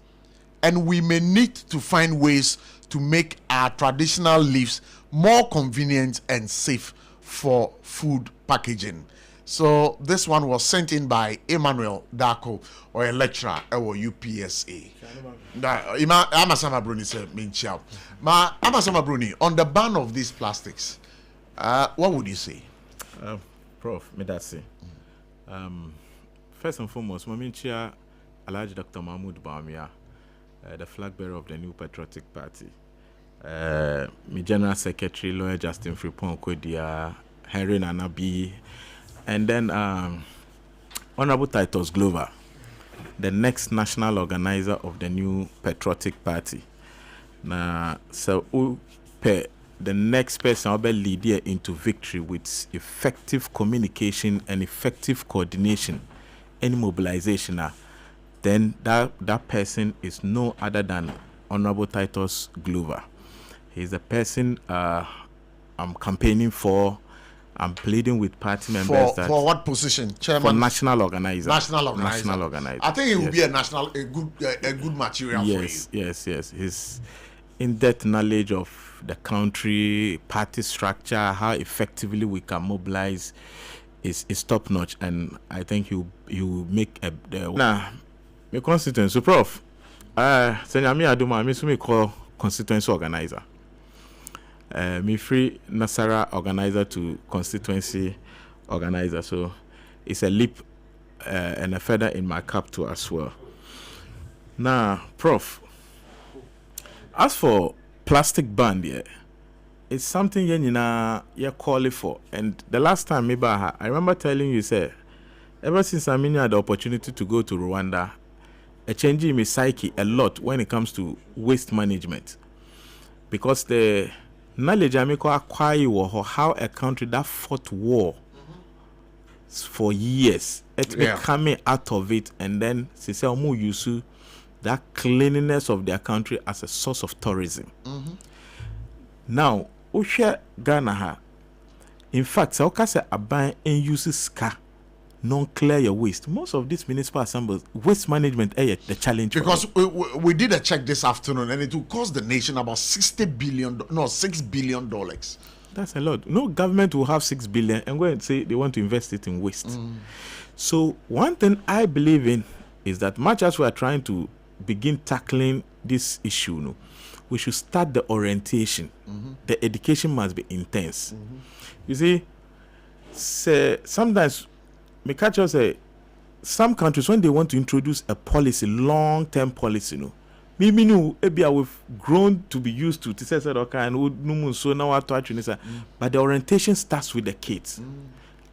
and we may need to find ways to make our traditional leaves more convenient and safe for food packaging. So this one was sent in by Emmanuel Dako, or a lecturer at UPSA. Amasama Bruni said, Amasama Bruni, on the ban of these plastics, what would you say? Prof, me that say. First and foremost, Maminchia Alhaji Dr. Mahmoud Bawumia, the flag bearer of the New Patriotic Party. My General Secretary, Lawyer Justin Frimpong Kodia, Henry Nanabi, and then Honorable Titus Glover, the next national organizer of the New Patriotic Party. Now, so the next person will be lead into victory with effective communication and effective coordination and mobilization. Then that person is no other than Honorable Titus Glover. He's the person I'm campaigning for. I'm pleading with party members for what position? Chairman? For national organizer. National organizer. I think it will be a good material for you. Yes. His in-depth knowledge of the country, party structure, how effectively we can mobilize is top notch, and I think you make my constituency. So Prof, Senyami Aduma, me call constituency organizer. Me free Nasara organizer to constituency organizer. So it's a leap and a feather in my cap too as well. Now, Prof, as for plastic ban, it's something you call it for. And the last time maybe I remember telling you, ever since I had the opportunity to go to Rwanda changing my psyche a lot when it comes to waste management, because the knowledge I make acquire how a country that fought war for years, it's coming out of it, and then they say use that cleanliness of their country as a source of tourism. Now, Osha Ghana, in fact, Saukase Aban and uses ska non-clear your waste. Most of these municipal assemblies, waste management is the challenge. Because we did a check this afternoon, and it will cost the nation about $6 billion. That's a lot. No government will have 6 billion and go and say they want to invest it in waste. So one thing I believe in is that much as we are trying to begin tackling this issue, we should start the orientation. The education must be intense. You see, sometimes me catch us say some countries when they want to introduce a policy, long-term policy, maybe we've grown to be used to say so now but the orientation starts with the kids.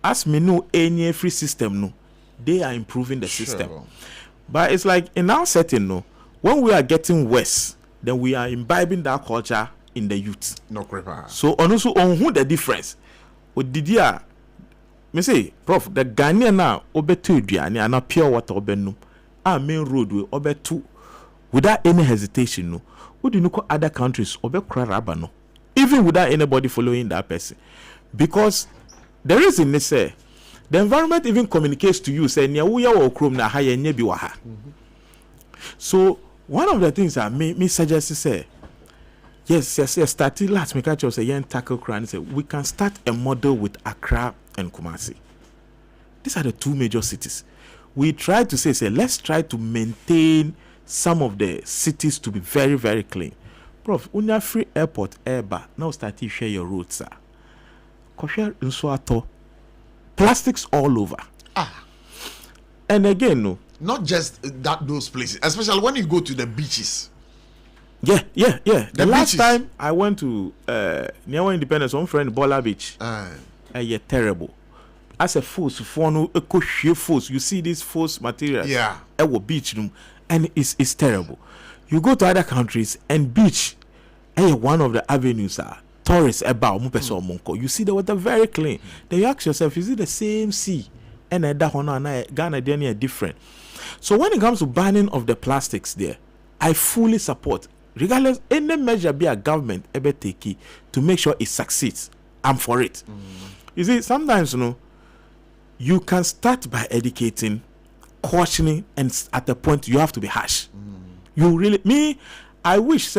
As me know any free system, they are improving the system. But it's like in our setting, when we are getting worse, then we are imbibing that culture in the youth. So also on who the difference? Me say, Prof, the Ghanaian now obetu duane and pure water obenu. Main road we obetu without any hesitation. No, would you know other countries obekra raba no? Even without anybody following that person, because the reason they say the environment even communicates to you say nya wuya wo krom na ha ye nya bi wa ha. So one of the things that me suggest is say yes, starting last me catch us say tackle crime. Say we can start a model with Accra and Kumasi. These are the two major cities. We try to say let's try to maintain some of the cities to be very, very clean. Prof, unya free airport airbar now start to share your roads, sir. Kosher insuato plastics all over. And again, not just those places, especially when you go to the beaches. Yeah. The last time I went to near Independence, one friend Bola Beach. Yeah, terrible. As a force, you see this force material. Yeah. Beach room, and it's terrible. You go to other countries and beach, one of the avenues are tourists about Monko. You see the water very clean. Then you ask yourself, is it the same sea? And Ghana then are different. So when it comes to banning of the plastics there, I fully support, regardless any measure be a government ever take to make sure it succeeds. I'm for it. You see, sometimes you can start by educating, cautioning, and at the point you have to be harsh. You really I wish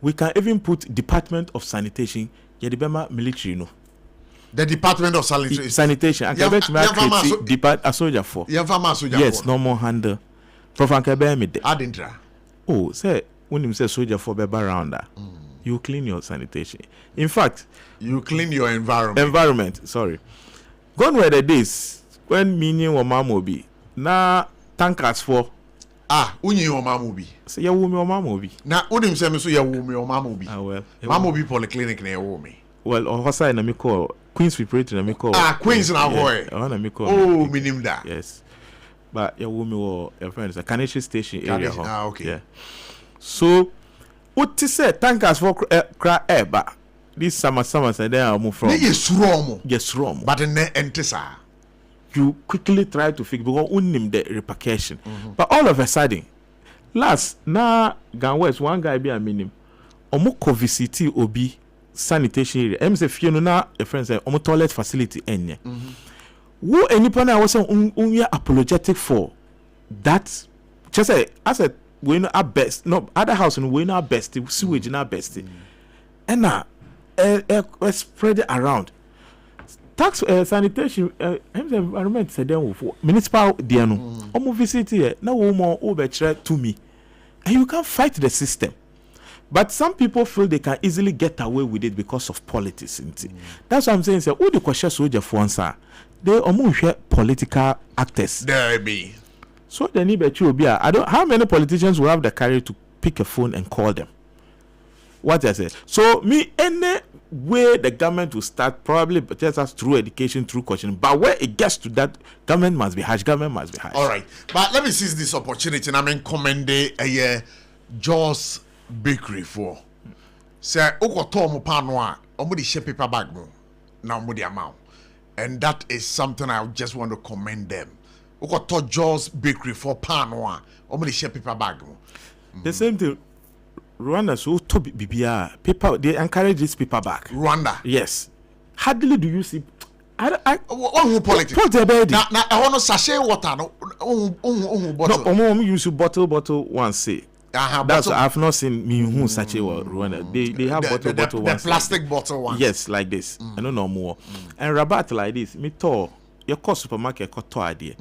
we can even put Department of Sanitation, military, The Department of Sanitation. And a soldier for. Yes, no more handle. Prof. Adintra. Oh, say when you say soldier for be around that, you clean your sanitation. In fact, you clean your environment. Sorry. Gone were the days when meaning or mamobi na tankers for unyi your mamobi. Say ya wumi or mamobi. Na unim say me so ya wumi or mamobi. Well. Mamobi polyclinic na ya wumi. Well, Ohosa na me call Queens Preparatory na me call. Queens na boy. Na me call. Oh, minim da. Yes. But ya wumi or your friends a Kaneshi station area. Okay. Yeah. So what to say tankers for cry air but this summer and then I'll move from yes wrong but in entesa you quickly try to fix because unim the repercussion but all of a sudden last na Gan West one guy be a minimum omo VCT obi sanitation area em say fie no na a friend say omo toilet facility enye who anyone I was apologetic for that just say as a we know our best no other house and we know our best sewage in our best and now spread it around tax sanitation environment said then municipal diano almost visit here now more over to me and you can't fight the system but some people feel they can easily get away with it because of politics that's what I'm saying say who the question soldier for answer they almost political actors there be. So the need be how many politicians will have the courage to pick a phone and call them? What I say. So me any way the government will start probably just as through education, through coaching. But where it gets to that, government must be harsh. Government must be harsh. All right, but let me seize this opportunity. And I'm commending a Jaws Bakery for. Say, Oko Tom Panwa, omudi share paper bag mo, na omudi amount, and that is something I just want to commend them. Oko to Jaws Bakery for Panwa, omudi share paper bag mo. The same thing. Rwanda so to BBR paper, they encourage this paper back. Rwanda, yes. Hardly do you see. Who politics? Now, I want to sachet water. No, bottle. No, use bottle one say. That's bottle. I've not seen me who sachet Rwanda. They have bottle one. The plastic bottle one. Yes, like this. I don't know more. And rabat like this. Me to your cost supermarket got to idea.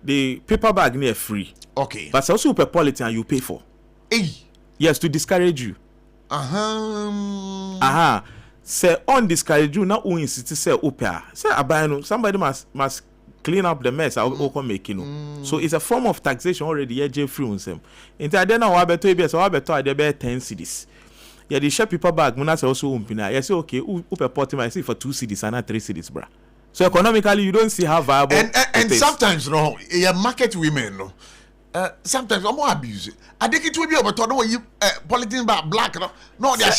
The paper bag near free. Okay. But also per quality and you pay for. Hey. Yes, to discourage you. Say on discourage you now. Who insist say upper. Say abano. Somebody must clean up the mess. I'll make So it's a form of taxation already. Yeah, free on them. In that then I better be so I better I better 10 cedis. Yeah, the share paper bag. Muna say also umpina. Yeah, say okay. Upper pot I see for 2 cedis and not 3 cedis, bra. So economically you don't see how viable. And sometimes no, yeah, market women no. Sometimes I'm more abuse. I think it will be over to know you politics about black. No, they are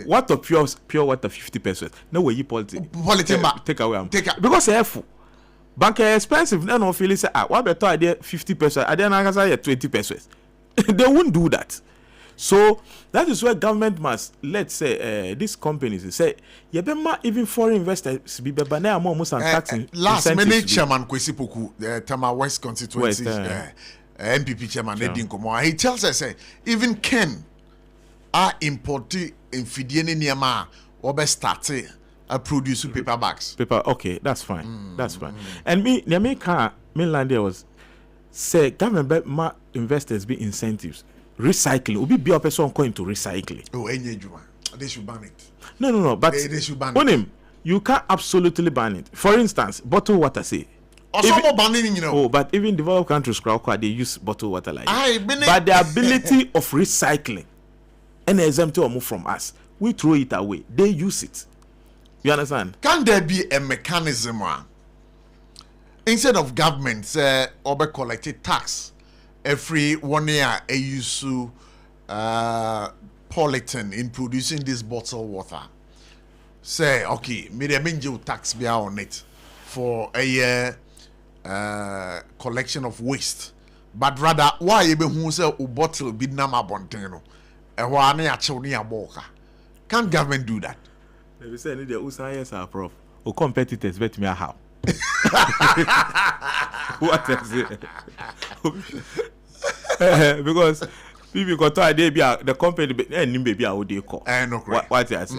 what of pure water 50 pesos? No way you politics take away. Because careful. Bank expensive. No feel say what better idea 50 pesos. I then say 20 pesos. They won't do that. So that is where government must, let's say, these companies say, even foreign investors be almost taxing. Last minute chairman Kwesi Poku, the Tama West constituency, MPP chairman Nedin Komo, he tells us, even Ken are importing in Fidiene Niama or be starting produce paper bags. Paper, okay, that's fine. That's fine. And me mainland there was say government ma investors be incentives. Recycling. Will be a person going to recycling. Oh, they should ban it. No. But they should ban it. You can't absolutely ban it. For instance, bottled water say. Also banning, you know. Oh, but even developed countries, they use bottled water like that. But the ability of recycling, and exempt to move from us, we throw it away. They use it. You understand? Can there be a mechanism instead of government or collected tax? Every 1 year, a use polythene in producing this bottled water. Say, okay, maybe a minimum tax be on it for a year collection of waste. But rather, why you be who say a bottle be nama bonteno? A one year chonia boka. Can't government do that? They say the Usayas are prof. Or competitors bet me how. What is it? Because people got to idea the company baby I would call. No, what I say?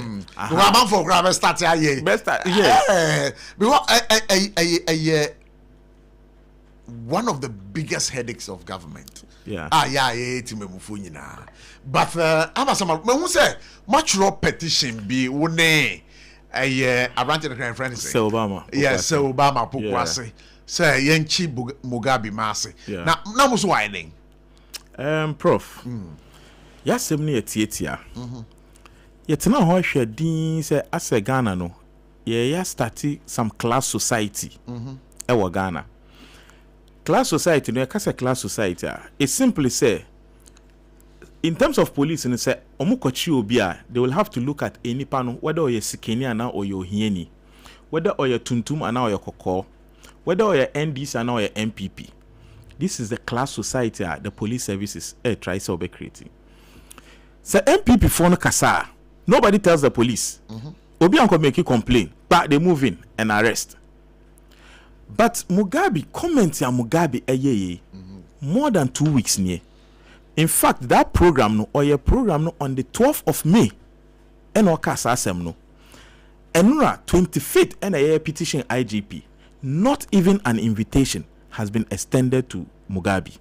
Grab for grab start here. Best yes. Because one of the biggest headaches of government. Yeah. But I'm some who say much raw petition be one around the friends say Obama. Yes, so Obama Pukwase say Yenchi Mugabe Masi. Now was whining. Prof. Yes, 78 year. Yet now how should Dean say as a Ghana no. Yeah, started some class society. Ewa Ghana. Class society, no, a class society. It simply say in terms of police, and say omukochi obia, they will have to look at any panel, whether you're Sikeni or you're Hieni, whether you're Tuntum or you're Koko, whether you're NDC or you're MPP. This is the class society the police services tries to be creating. So MPP phone kasa, nobody tells the police. Obi uncle make you complain, but they move in and arrest. But Mugabe comments ya Mugabe more than 2 weeks near. In fact, that program no or your program no on the 12th of May, and okasa asem no. Enura 25th and a petition IGP. Not even an invitation has been extended to Mugabe.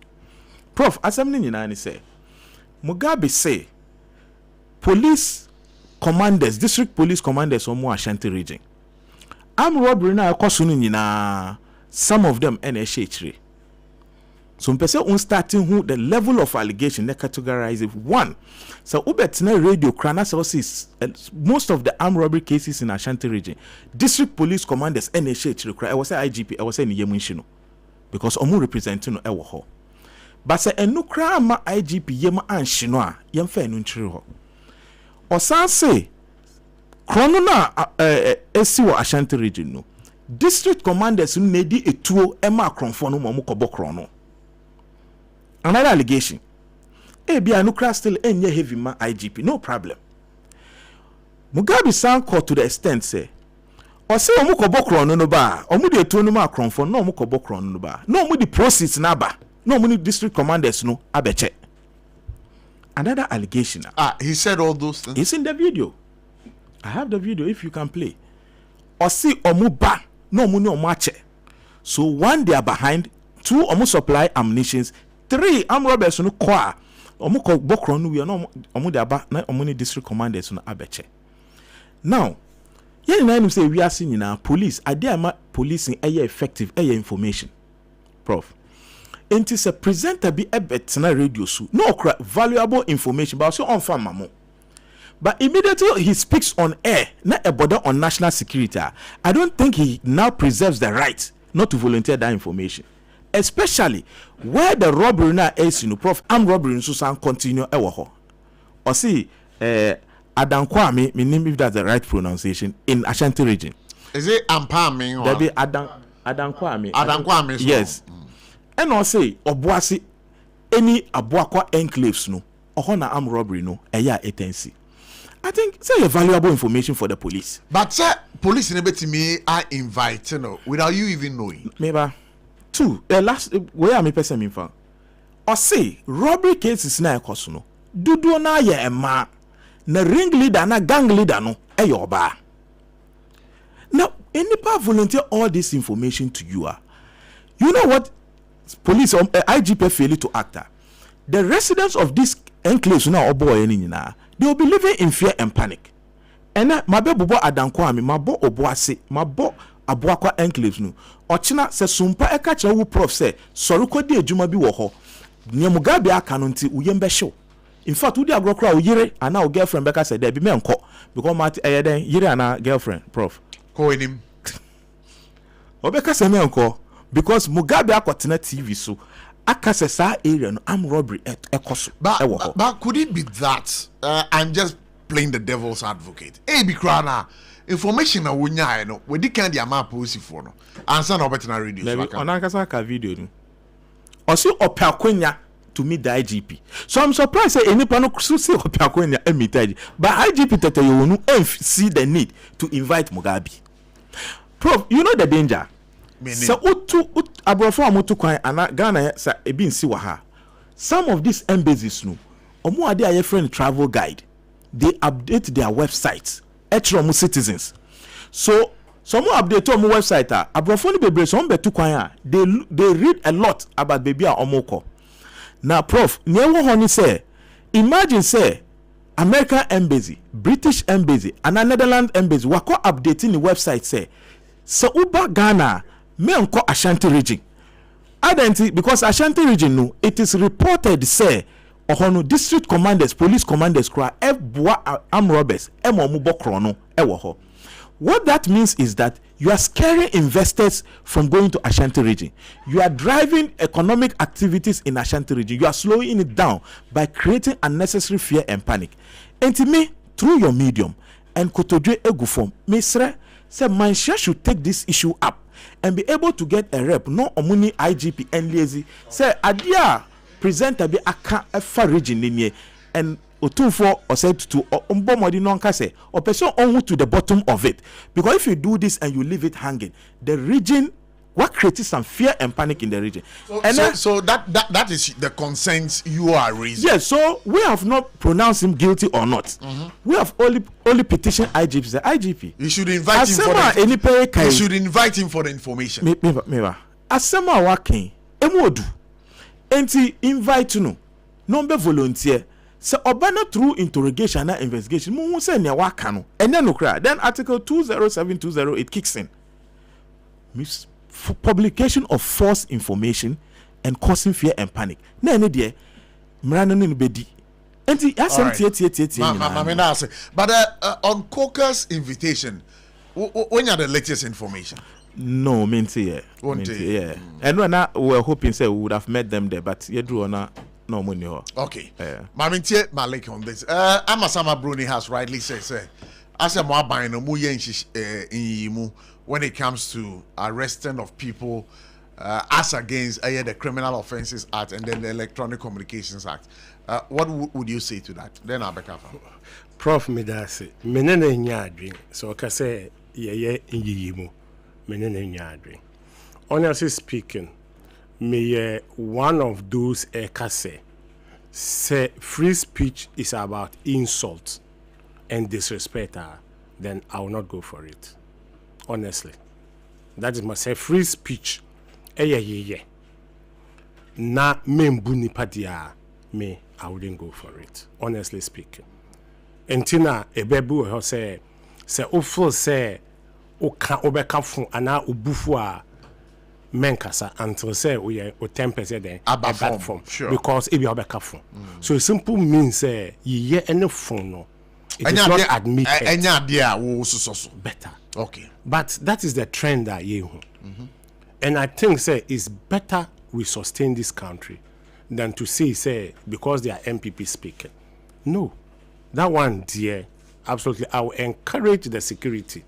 Prof, assembly ni say Mugabe say police commanders, district police commanders omo Ashanti region. I'm robbery na akosunu nyina, some of them NHHre. So mpese un starting who the level of allegation they categorize it. One, so ubetina radio krana sources most of the armed robbery cases in Ashanti region. District police commanders NHH I was say IGP I was say ni yemunshino because omu representing no ewo ho. But say enu kra ma IGP yema anshino a yemfa enu nchire ho. Osan say krono na esi wo Ashanti region no. District commanders need a tool ema kronfo no mo kobo krono. Another allegation. Ebia Nukra still enye heavy ma IGP, no problem. Mugabe san court to the extent say, or say omu kobo krono no ba, omu de to no ma kronfo no omu kobo krono no ba. No omu the proceeds na ba. No omu district commanders no abeche. Another allegation. He said all those things. It's in the video. I have the video if you can play. Or see omu ba, no omu no mache. So one they are behind, two omu supply ammunitions. 3 armed robbers no kwa omu ko bokro no we no omu de aba na omu ni district commanders no abeche. Now yen na say we are seeing na police adema policing effective information prof enti se presenter bi ebet na radio su no valuable information but so on farm mamo but immediately he speaks on air na a border on national security. I don't think he now preserves the right not to volunteer that information. Especially where the robbery now is, prof, armed robbery in Susan continue ewo. Or see, Adankwame, me name if that's the right pronunciation in Ashanti region. Is it Ampame or? There be Adankwame. Adankwame. Yes. And also Obuasi, any Abuakwa enclaves no, or na armed robbery no, agency. I think it's a valuable information for the police. But sir, police in to me are invited without you even knowing. Maybe. 2 last where am person mean for or say robbery cases na ekoso no dudu na ye ema na ring leader na gang leader no eyoba. Now any part volunteer all this information to you you know what police IGP fail to act. The residents of this enclaves now oboy nyina they will be living in fear and panic. And mabe bobo Adankwame mabo oboase mabo Aboakwa enclaves no ochina se SOMPA eka kire wo prof say sori kodi adwuma bi wo ho Mugabe aka no nti uyembe show. In fact wudi agrokra wo yire ana wo girlfriend beka say there bi me nko because mat den yire ana girlfriend prof ko enim obeka say me nko because Mugabe akotena TV so aka say sa area no am robbery ekoso but could it be that I'm just playing the devil's advocate be krana information na wonya no we di kan dia ma policy for no answer na obetina radio so aka onakasa ka video no osi opiakonya to meet the IGP. So I'm surprised say enipa no so say opiakonya meet IGP but IGP tete you no see the need to invite Mugabe. Prof, you know the danger. So abrofo amoto kwan ana Ghana sa ebi nsi wa ha. Some of these embassies no omo ade aye friend travel guide. They update their websites. Etrom citizens. So some update on my website abrofo ni bebre some betu kwan they read a lot about baby a omoko. Now prof nyewo ho ni say imagine say American embassy, British embassy and Netherlands embassy wako updating the website say so uba Ghana me nko Ashanti region. Identity because Ashanti region no it is reported say ohono district commanders, police commanders kra ebwa armed robbers emomu bokro no ewo ho. What that means is that you are scaring investors from going to Ashanti region. You are driving economic activities in Ashanti region. You are slowing it down by creating unnecessary fear and panic. And to me, through your medium and Kotodwe Egufom, Misre said Mansha should take this issue up and be able to get a rep, no omuni IGP and lazy. Say adia presenter be aka efa region ninye and Otunfo or said to Ombomodi non-kase or person on to the bottom of it. Because if you do this and you leave it hanging, the region what creates some fear and panic in the region. So that is the concerns you are raising. Yes, so we have not pronounced him guilty or not. Mm-hmm. We have only petitioned IGP. The IGP. You should invite him for the You should invite him for the information. Meva. Asema wakin emodu. Enti invite no be volunteer. So obana through interrogation and investigation mu say ne waka no enya no kra then article 207208 kicks in. Publication of false information and causing fear and panic. Na any there, mrano no bedi. Enti asem tie. But on Coker's invitation, when you had the latest information? No, yeah. And when we're hoping say we would have met them there, but you do not no money. Okay. Mamintie Malik on this. Amasama Bruni has rightly said, as a more buying a muyen when it comes to arresting of people as against the Criminal Offences Act and then the Electronic Communications Act. What would you say to that? Then I'll back up. Prof Medase, menene nyadwi, so kase ye inyimu, menene nyadwi. Honestly speaking, me one of those kase say free speech is about insult and disrespect, then I will not go for it. Honestly, that is my say free speech. Na membu nipadia me I wouldn't go for it. Honestly speaking. Entina ebebu ho say ofo say oka obeka fun ana obufu a menkasa until say we o 10% then about form sure. Because if you obeka fun. So it simple means say ye any phone no. It is not admitted. Enya dia wo so better. Okay. But that is the trend that you and I think say it's better we sustain this country than to say because they are MPP speaking. No. That one, dear, absolutely. I will encourage the security.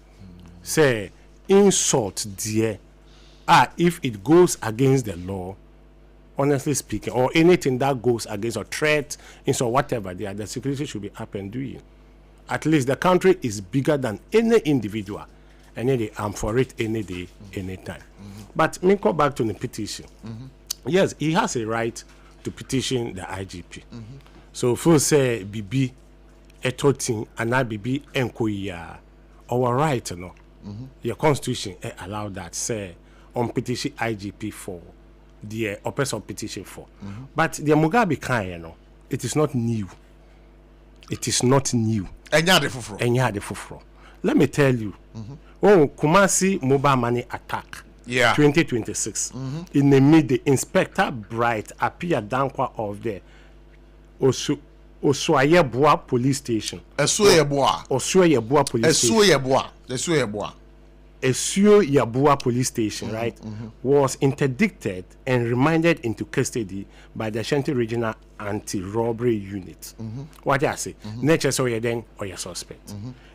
Say, insult, dear. If it goes against the law, honestly speaking, or anything that goes against or threat, insult, whatever, the security should be up and doing. At least the country is bigger than any individual. Any day, I'm for it any day, anytime. But me go back to the petition. Yes, he has a right to petition the IGP. So, first say, Bibi, etotin ana bibi enkoya our right no your constitution allow that say on petition IGP for the oppressor petition for but the Mugabe kind no it is not new enya de fufuro let me tell you Kumasi mobile money attack 2026 in the mid the Inspector Bright appeared dankwa of the Oswayeboa police station. Oswayeboa police station, right? Was interdicted and remanded into custody by the Ashanti Regional Anti-Robbery Unit. What do I say? Nature so then or your suspect.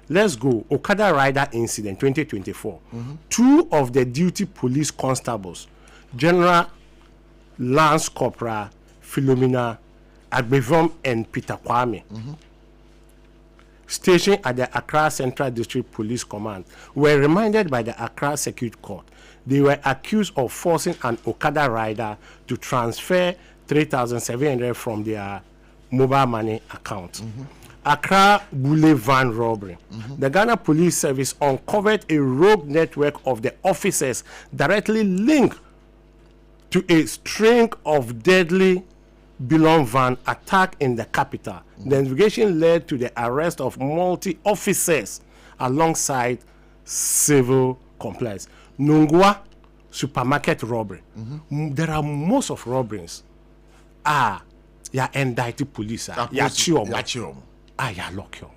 Let's go. Okada Rider incident 2024. 2 of the duty police constables, General Lance Corporal Philomena Agbevom and Peter Kwame, stationed at the Accra Central District Police Command, were remanded by the Accra Circuit Court. They were accused of forcing an Okada rider to transfer 3,700 from their mobile money account. Accra Bule van robbery. The Ghana Police Service uncovered a rogue network of the officers directly linked to a string of deadly Belong van attack in the capital. The investigation led to the arrest of multi-officers alongside civil complaints. Nungwa supermarket robbery. There are most of robberies. Ya indicted police. Ya chiom. Ya lock you.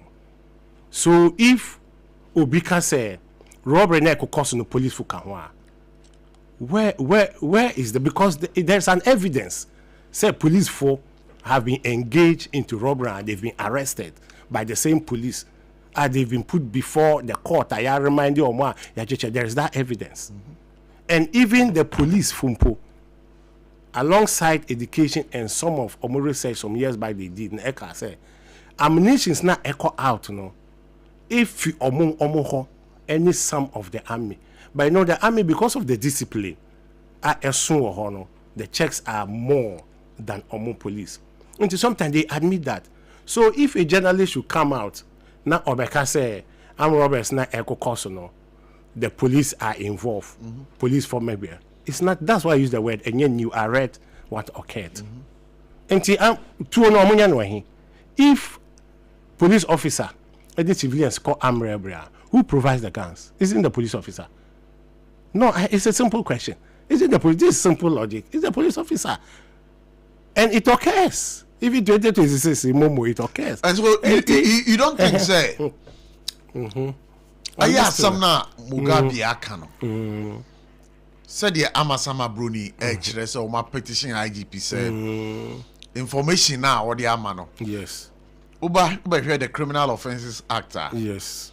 So if Obika say robbery na could cause no police for Kanwa, where is the because there's an evidence. Say police folk have been engaged into robbery and they've been arrested by the same police. And they've been put before the court. I remind you, there is that evidence. And even the police, Fumpo, alongside education and some of Omo research some years back they did, in Eka say, ammunition is not echo out, no. If you Omo any some of the army. But you know, the army, because of the discipline, the checks are more than Omo police. And sometimes they admit that. So if a journalist should come out, now Obeka say, I'm robbers, not echo no, the police are involved. Police for maybe. It's not, that's why I use the word, and then you are read what occurred. And if police officer, any civilians call armed robbery, who provides the guns? Isn't the police officer? No, it's a simple question. Is it the police? This is simple logic. It's the police officer. And it occurs. Even 2026, it occurs. And so you don't think, say, I have some now, Mugabe Akano. Said the Amasama Bruni, so my petition IGP said, information now, or the Amano. Yes. Uba here the Criminal Offences Act. Yes.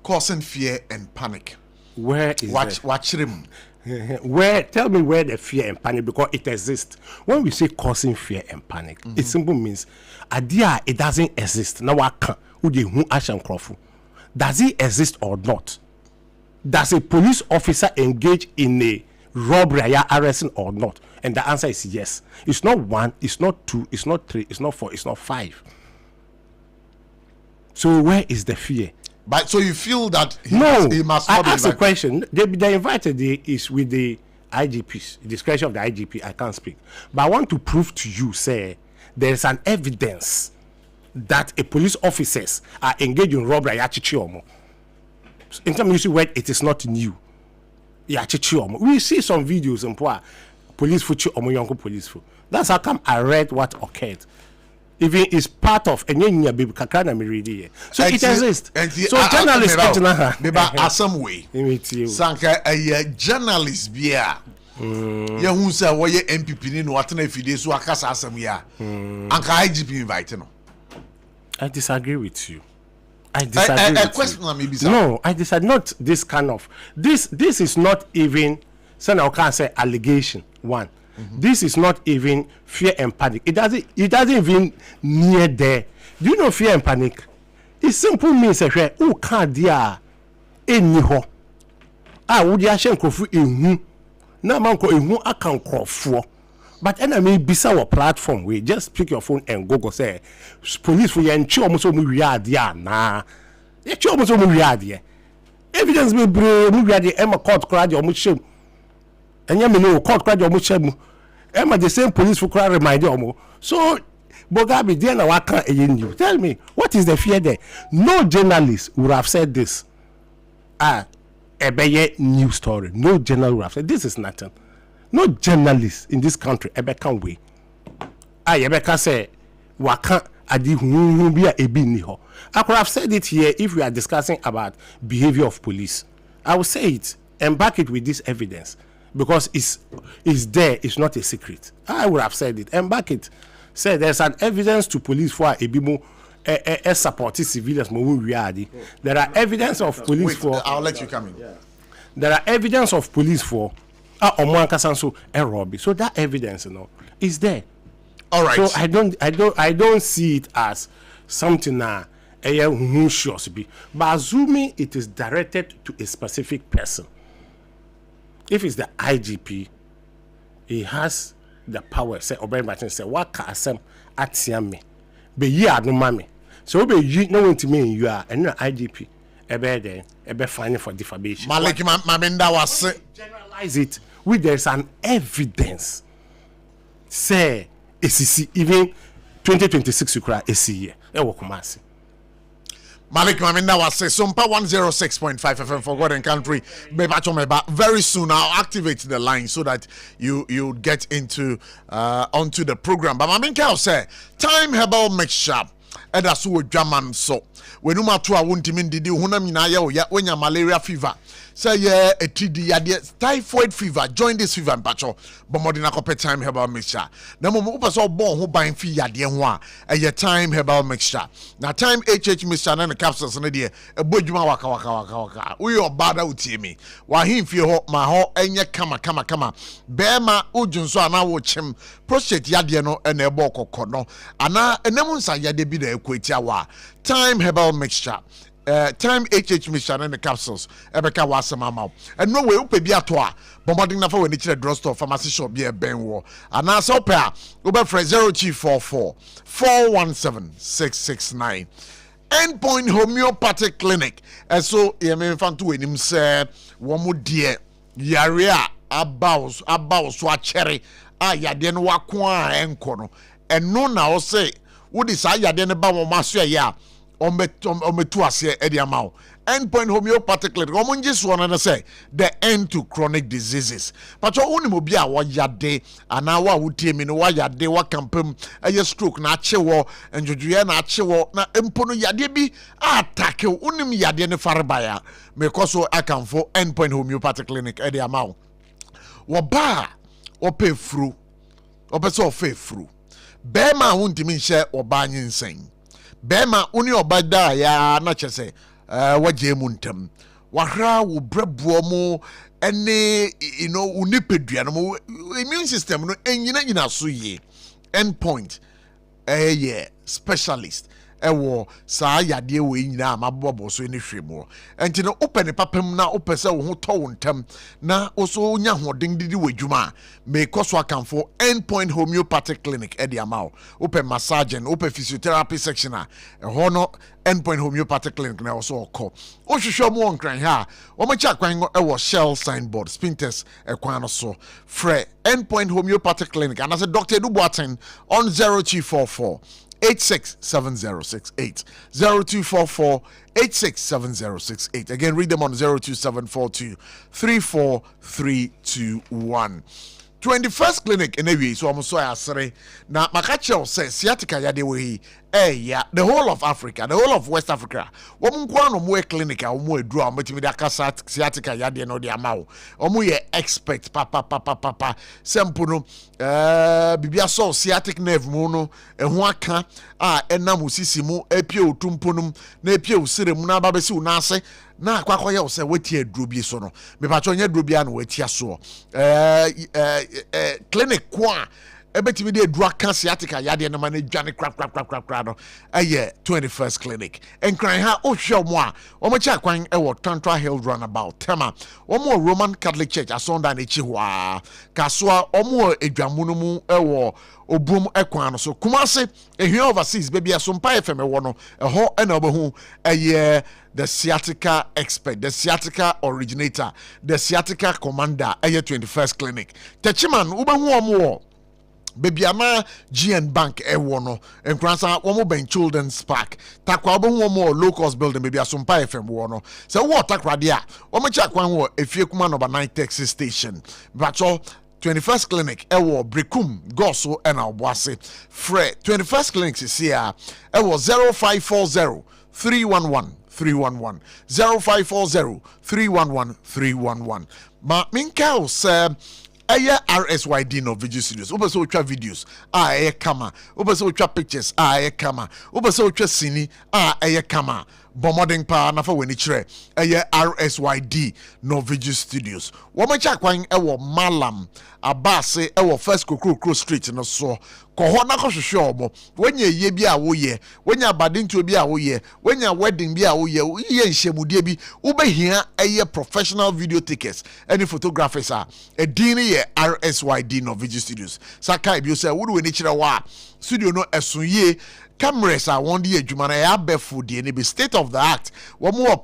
Causing fear and panic. Where is watch them? Tell me where the fear and panic, because it exists. When we say causing fear and panic, it simply means idea it doesn't exist. Now I can't. Does it exist or not? Does a police officer engage in a robbery, arresting or not? And the answer is yes. It's not 1, it's not 2, it's not 3, it's not 4, it's not 5. So where is the fear? But so you feel that he must I asked a question. They invited is with the IGP's discretion of the IGP. I can't speak, but I want to prove to you, say, there is an evidence that a police officers are engaged in robbery. In terms of issue where it is not new. We see some videos in police for police for. That's how come I read what occurred. Even it's part of so it exists. So journalists are some way. Sanka a journalist beer. Yeah, who say why MPP in what if you so akasa asem ya. Anka IGP invite no. I disagree with you. I disagree with you. No, I disagree. Not this kind of this is not even I can't say allegation. One. This is not even fear and panic. It doesn't even near there. Do you know fear and panic? It simply means that who can't dia any ho. Would ya shen kofu ehu. Na manko ehu akan krofo. But enemy bisa our platform. We just pick your phone and go say police for ya nchi omo mu wi ade na. Ya chi omo mu wi ade. Evidence me bre mu wi ade e ma court kra de omo shem. Enya me no court kra de omo shem. E ma the same police for kra remind omo. So Bogabi there na waka new. Tell me, what is the fear there? No journalist would have said this. A beye news story. No journalist would have said this is nothing. No journalist in this country ever can wait. Ever can say waka adi hu bi a ebi ni ho. I could have said it here if we are discussing about behavior of police. I will say it and back it with this evidence because it's there. It's not a secret. I would have said it and back it. Say there's an evidence to police for a bimo supporting civilians. There are evidence of police for. I'll let you come in. There are evidence of police for. So that evidence, is there. All right. So I don't see it as something but assuming it is directed to a specific person. If it's the IGP, he has the power. Say Obey Martin say what can asem atiame. Be ye adumame. So be you no want to mean you are and IGP. Ebe fine for defamation. Malik Mamenda was generalize it. There's an evidence say ACC even 2026 you cry ACC Kumasi. Malik Maminda was say SOMPA 106.5 FM for God and Country. Very soon I'll activate the line so that you get into onto the program. But Maminka say time herbal mixture. That's what German so when you matua won't mean did you when you malaria fever. Say yeah a TD typhoid fever. Join this fever and patcho. But modern copy time herbal mixture. Now mo so born who buying fee a time herbal mixture. Now time HH mixture and the capsules and a bojuma waka. We are bad out me. Why him feel my ho enya kama. Bema ujun so ana watch him prostate yadiano and a boko kono. Ana enemunsa yade bi the equator wa. Time herbal mixture. Time HH mission and the capsules ebeka wasama and no way upe bia to a bombarding na for when the drugstore pharmacy shop be a benwo and now so pair over 0244 417 669 Endpoint Homeopathic Clinic so ye me fan to enim say wo mo de yare a abawo so a cherry yade no wako a enko no eno na o say wo di sa yade ne ba wo maso ya ometu ase edi amao endpoint homeopathic clinic omunje so na say the end to chronic diseases but onim obi a wo yade ana wa wutie mi no wa yade wa kampem eye stroke na achewo enjojuye na achewo na empono yade bi attack onim yade ne farebaya because akamfo endpoint homeopathic clinic edi amao wo ba ope fru opeso ofe fru bema huntimi nhye oba nyensen bema uni oba da ya na chese waje mu ntam wahra wo brebuo mu ene unipedua no immune system no enyina so ye endpoint specialist ewo saa yade we nyina mabobo so ni hwemo enti no open papam na opese wo ho to wontam na oso nya hoden didi wadwuma me koso akamfo endpoint homeopathic clinic edi amao open massage and open physiotherapy section a ho no endpoint homeopathic clinic na oso okọ ohwehwe mo onkran ha o ma cha kwan ewo shell signboard spinters ekwan no so frɛ endpoint homeopathic clinic and as a Dr. Duboaten on 0244 867068 0244 867068. Again, read them on 02742 34321. 21st clinic in a way, so I'm so asere. Now, Makacho says, Sciatica Yadewe, the whole of Africa, the whole of West Africa. Woman Guano Mue Clinic, or Mue Draw, Metimidaka Sciatica Yadi no Diamao, or Mue expect Papa, Sempuno, Bibia so sciatic nerve mono, and Waka, Enamusisimu, Epio Tumpunum, Nepio Siremuna Babesu Nase. Na kwa ya ose wetie drubi so no me pacho nya drubi an wetia so clinic kwa ebetimi de dru aka sciatica yade na ma na dwane krap no 21st clinic enkran ha ohwe mo a omo cha kwan ewo Tantra Hill Runabout tema omo Roman Catholic Church asonda na chi ho a kasoa omo edwamu mu ewo obum ekwan no so Kumase ehwe overseas baby SOMPA FM ewo no eho na obehu the sciatica expert, the sciatica originator, the sciatica commander, 21st clinic. Techiman, uba baby ama GN Bank no and Kransa Womo Ben Children's Park. Takwa more low cost building, baby SOMPA FM no. So what takradia? Omachak one if you come over 9 Texas station. But 21st clinic ewo Brekum Goso and Albwase Fre 21st clinic is here ewo 0540 311 311 0540 311 311. Ma minka say RSYD no video studios. Oba so twa videos kama. Oba so twa pictures kama. Oba so twa sini kama. Bomoding pa na fa weni kire RSYD no video studios. Wo ma cha kwan ewo Malam Abase ewo First Kokro Street no so. Ko ho na ko hwehwe obo. Wenya ye bi a wo ye, wenya abadinto bi a wo ye, wenya wedding bi a wo ye, ye nhyemude bi, wo behia professional video tickets, any photographers are. Edini ye RSYD no video studios. Saka bi o say wo weni kire wa studio no esunye cameras are one day adwuma na ya befu de ne be state of the art one more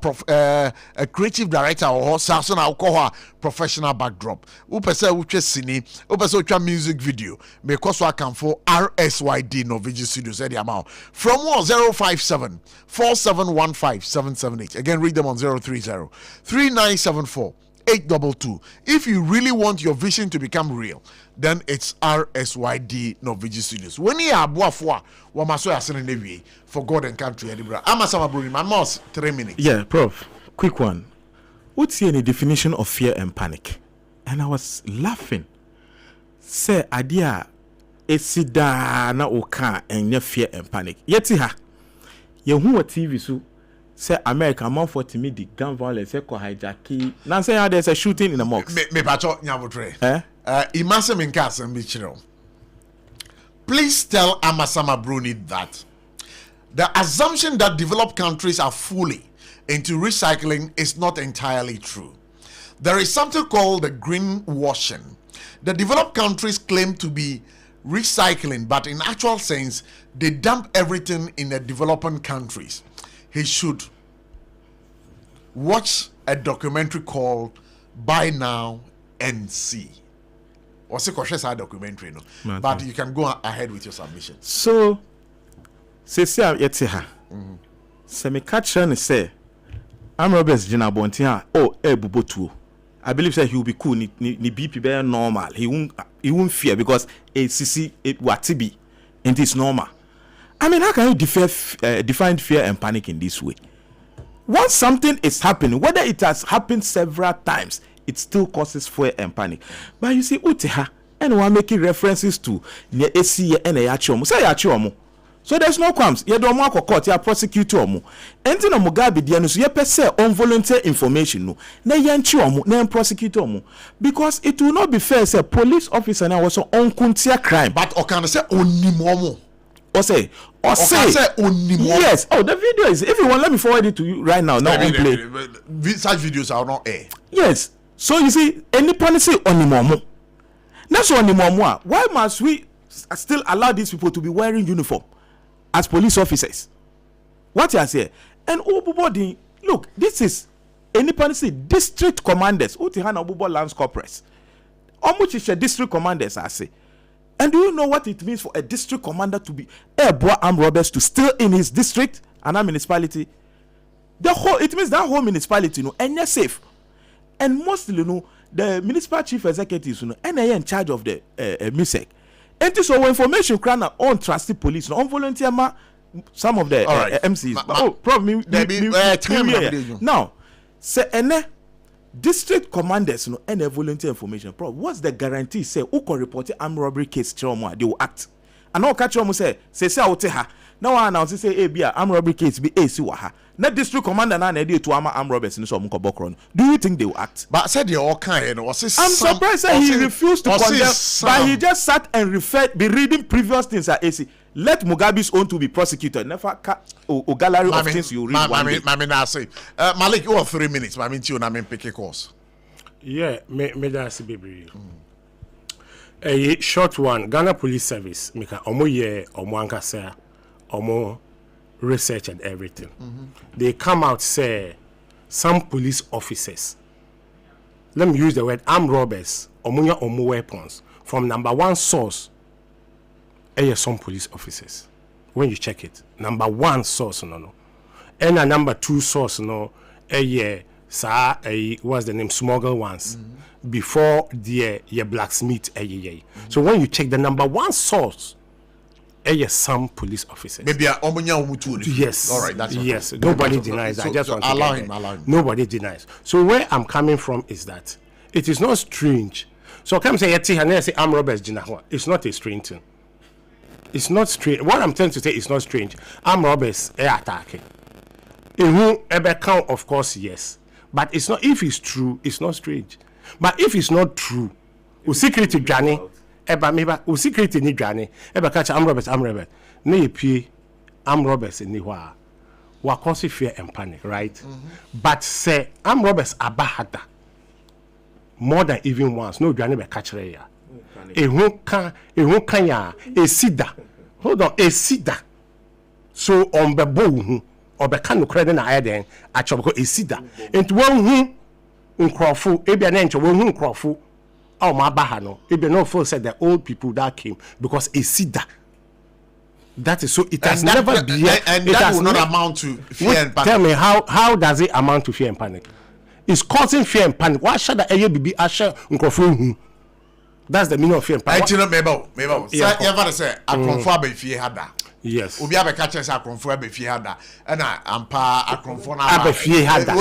a creative director or so na alcohol professional backdrop who person who twa cine who person twa music video because so can for RSYD no video studios at the amount from 057 4715 778. Again, read them on 030 3974 822. If you really want your vision to become real, then it's RSYD no video studios. When you are boafwa, wamaso asene nevi for God and country. I'm a Samaburi, my mouse 3 minutes. Yeah, Prof. Quick one. What's any definition of fear and panic? And I was laughing. Say idea esida na oka and fear and panic. Yeti ha. Ye who TV so say America amount for me the gun violence say hijacking. Now say there's a shooting in the mosque. Me pacho nyabotre. Imase minkas and bichiro. Please tell Amasama Bruni that the assumption that developed countries are fully into recycling is not entirely true. There is something called the greenwashing. The developed countries claim to be recycling, but in actual sense, they dump everything in the developing countries. He should watch a documentary called Buy Now and See. Or say a documentary, no? But you can go ahead with your submission. So, say me catch and say I'm Robert's Jina Bontia. Oh, bubotu. I believe that he will be cool. Ni BP be normal. He won't fear because CC it watibi and it's normal. I mean, how can you define fear and panic in this way? Once something is happening, whether it has happened several times, it still causes fear and panic. But you see, uteha and we're making references to the AC and a yachomo. Say yachomo. So there's no qualms. You don't want to court, you prosecute omo. Enti na Mugabe dia no so ye pese on volunteer information no. Na yanchi omo, na prosecute omo. Because it will not be fair say police officer na was on kuntia crime. But o can say onimomo. Or say onimomo. Yes. Oh, the video is if you want let me forward it to you right now. Now on play. Such videos are not air. Yes. So you see any policy onimomo. That's onimomo. Why must we still allow these people to be wearing uniform as police officers? What you say? And Obubodi, look, this is any policy district commanders. Utihana Obubo Lance Corporate. Omuchisha district commanders, I say. And do you know what it means for a district commander to be airborne armed robbers to steal in his district and a municipality? It means that whole municipality, and you're safe. And mostly, the municipal chief executives, and they are in charge of the MISEC. And so information crown on trusted police, on volunteer some of the MCs. Problem now, say any district commanders and volunteer information. What's the guarantee? Say who can report armed robbery case? They will act. And now catch them say ha. Now I announce say ABA armed robbery case be AC waha. Not district commander na na to armed robbers in some Kobokron. Do you think they will act? But I said they all kind. I'm surprised that he refused to condemn, but he just sat and be reading previous things at AC. Let Mugabe's own to be prosecuted. Never o gallery of things you read one day. Malik, you have 3 minutes. I mean, you pick a course. Yeah, me that's baby. A short one. Ghana Police Service. Mika omo ye omo ankasa omo research and everything. They come out say some police officers. Let me use the word armed robbers. Omo weapons from number one source. Some police officers. When you check it, number one source no, and a number two source no. What's the name? Smuggle ones before the blacksmith. So when you check the number one source, some police officers. Maybe yes. All right. That's yes. Nobody denies. So, I just want to allow him. Nobody denies. So where I'm coming from is that it is not strange. So come say say armed robbers. It's not a strange thing. It's not strange. What I'm trying to say is not strange. Armed robbers are attacking. In who ever count, of course, yes. But it's not. If it's true, it's not strange. But if it's not true, we security Johnny, we security ni Johnny, catch armed robbers. Ne pay armed robbers in Niwa. We cause fear and panic, right? But say armed robbers are bahada more than even once. No Johnny be catch ya. Hold on, a sida. So on the bone or the can credit na aden a chobco a sida. And one who crawful, a be an inch, one who crawful. Oh, my bahano. It be no fool said the old people that came because a sida. That is so it has never been and that will not amount to fear and panic. Tell me how does it amount to fear and panic? It's causing fear and panic. Why should the ABB Asher crawful? That's the meaning of fear and panic. I maybe. Yeah, say I confirm if you had that. Yes. Obi abe catch us confirm if you had that. And I ampa confirm na. Abe fear had that.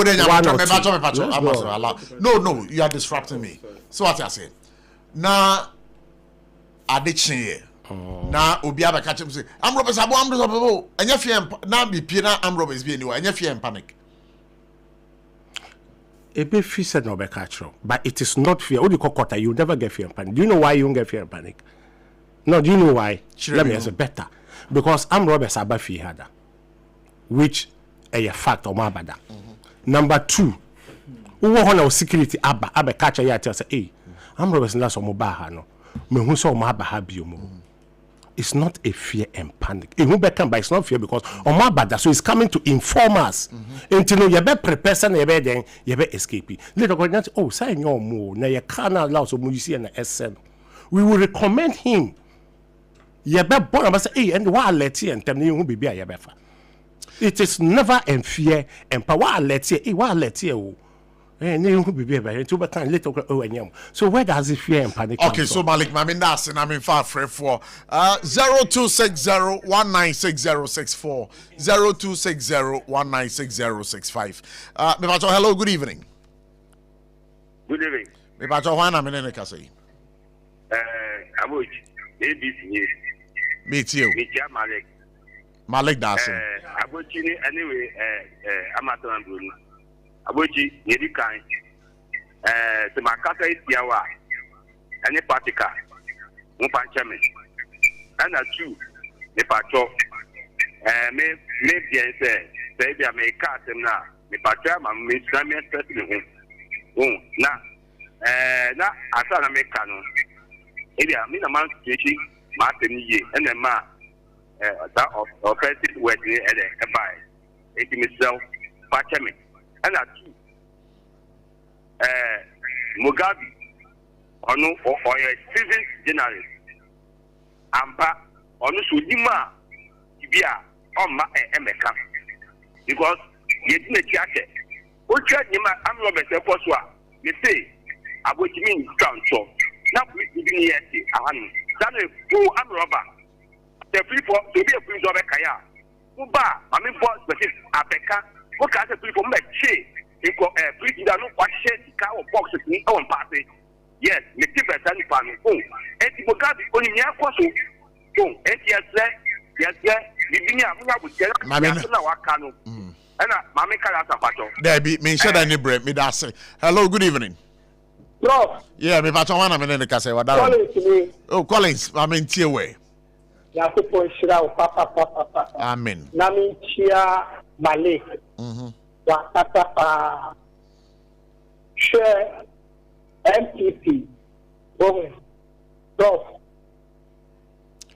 No, you are disrupting me. So what I say? Na addiction here. Na obi abe catch us say am robbers abo. Anya fear na be pie na am robbers be anyway. Anya fear and panic. Ebe fear said no be catch, but it is not fear. What do you call quarter? You never get fear and panic. Do you know why you don't get fear and panic? No, do you know why? Let me answer better. Because armed robbers are about fear harder, which a fact or my bada. Number two, who want our security abba catch a yard tell say, hey, armed robbers last or mobile no. Me who saw my bahabio. It's not a fear and panic. It won't become, but it's not fear because on my bada, so it's coming to inform us. Until you be prepared and you be then you be escaping. Little go oh, say no more. Now you can't allow so you see an SN. We will recommend him. You be born and say, hey, and why let you and tell me you won't be a yabefa. It is never in fear and power. Let's say, let's say, so where does it fear and panic? Okay, so Malik, I mean that's and I mean far free for 0260196064 0260196065. Hello, good evening. Good evening. Abochi, me too. Malik Dawson. Abochi anyway, Amazon Bruno. Abochi, yedi kind. The Makasa is Yawa. Any particle. Mupanchame. And a two. The patro. Maybe I say, baby, I may cut him now. The patram, I'm Miss Damian President. Now, I thought I make canon. Maybe I mean a man's teaching, Martin Ye, and then ma that offensive wedding a buy. It myself, Pachami. And that two Mugabe or a civil journalist. Ampa or no Sudima Ibia on my Emeka. Because you didn't check it. What tried him? I'm Robert Foswa. You say, I would mean council. Now, we didn't yet see a honey. That is two robber. The people to be a prince of a kaya. Uba, I mean, boss, but it's a becca. What kind of people make shade? If a police don't know what shade the car or box is in our party. Yes, the people are telling me, oh, and the Mugabe only near Kosu. Oh, and yes, the Vinia, would tell Wakano. And Mamma Kalasa. There be mentioned any break, me that say. Hello, good evening. Prof. Yeah, me patch one minute ka say wada. Oh, Collins, I mean tie way. Ya ko shira papa. Amen. Na mi chia Malik. Wa papa. Share MPP. Bon. Prof.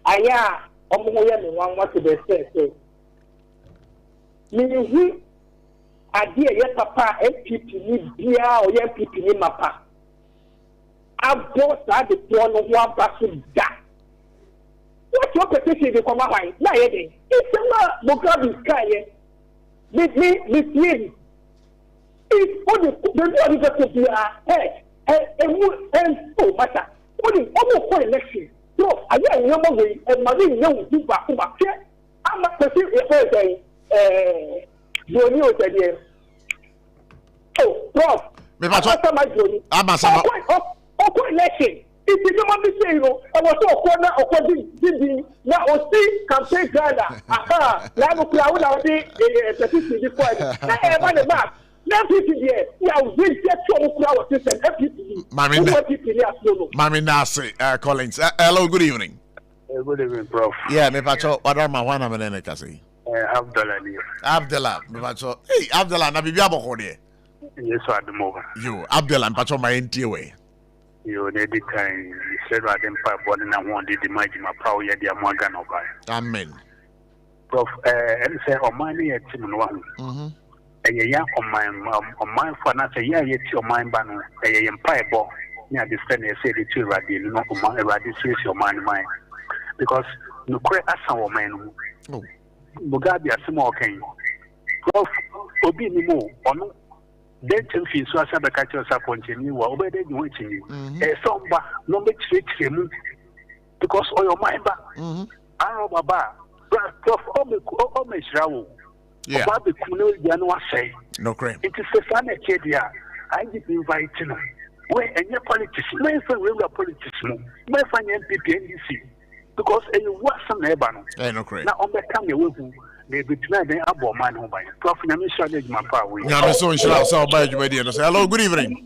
Aya omo ye me wan what to say so. Minhu ade ye papa MPP ni bia o ye MPP ni mapa. Abo sa de to no ho abaso da. What your petition dey come out na ye dey. It's not Mugabe kai. Me if only the one that to be oh matter. Only almost for election. So I get no more way and money no do back. I'm not person e oh, Prof. Me patch. Election. If you don't want to say, I was so corner or did now or see campaign Ghana. Aha, now crowd out the petition before. Now, everybody back. Now, yeah, we get to crowd system. Mammy Nasi, Collins. Hello, good evening. Good evening, Prof. Yeah, me patch. What are my 1 minute? Abdullah, me patch. Hey, Abdullah, na bibia bokode. Yes, at the moment. You, Abdullah, patch my NTA. You need the kind said I didn't buy body and wanted the magic my power yet the Morgan of Amen. Prof, and say on my near Tim one. A year on my for not a year yet your mind ban a empire ball near the stand say the two radi not my radi your mind. Because no create as our man. Mugabe a small king. Prof, Obi Nimo or no. Then fees was a catch us up on you or obey you watching you. A somba, no make straight him because all your mind back. I know Baba, Prof. Omish Raul. Yeah, Baba Kuno Yanoa say. No cream. It is a fan of Kedia. I did invite you. Where and your politics, may find regular politics, may find MPP NDC because you want some neighbor. No cream. Now on the come you will. Maybe tonight they are man home by Prof. Namisha my power. Yeah, so inshallah, so by you, my dear. Hello, good evening.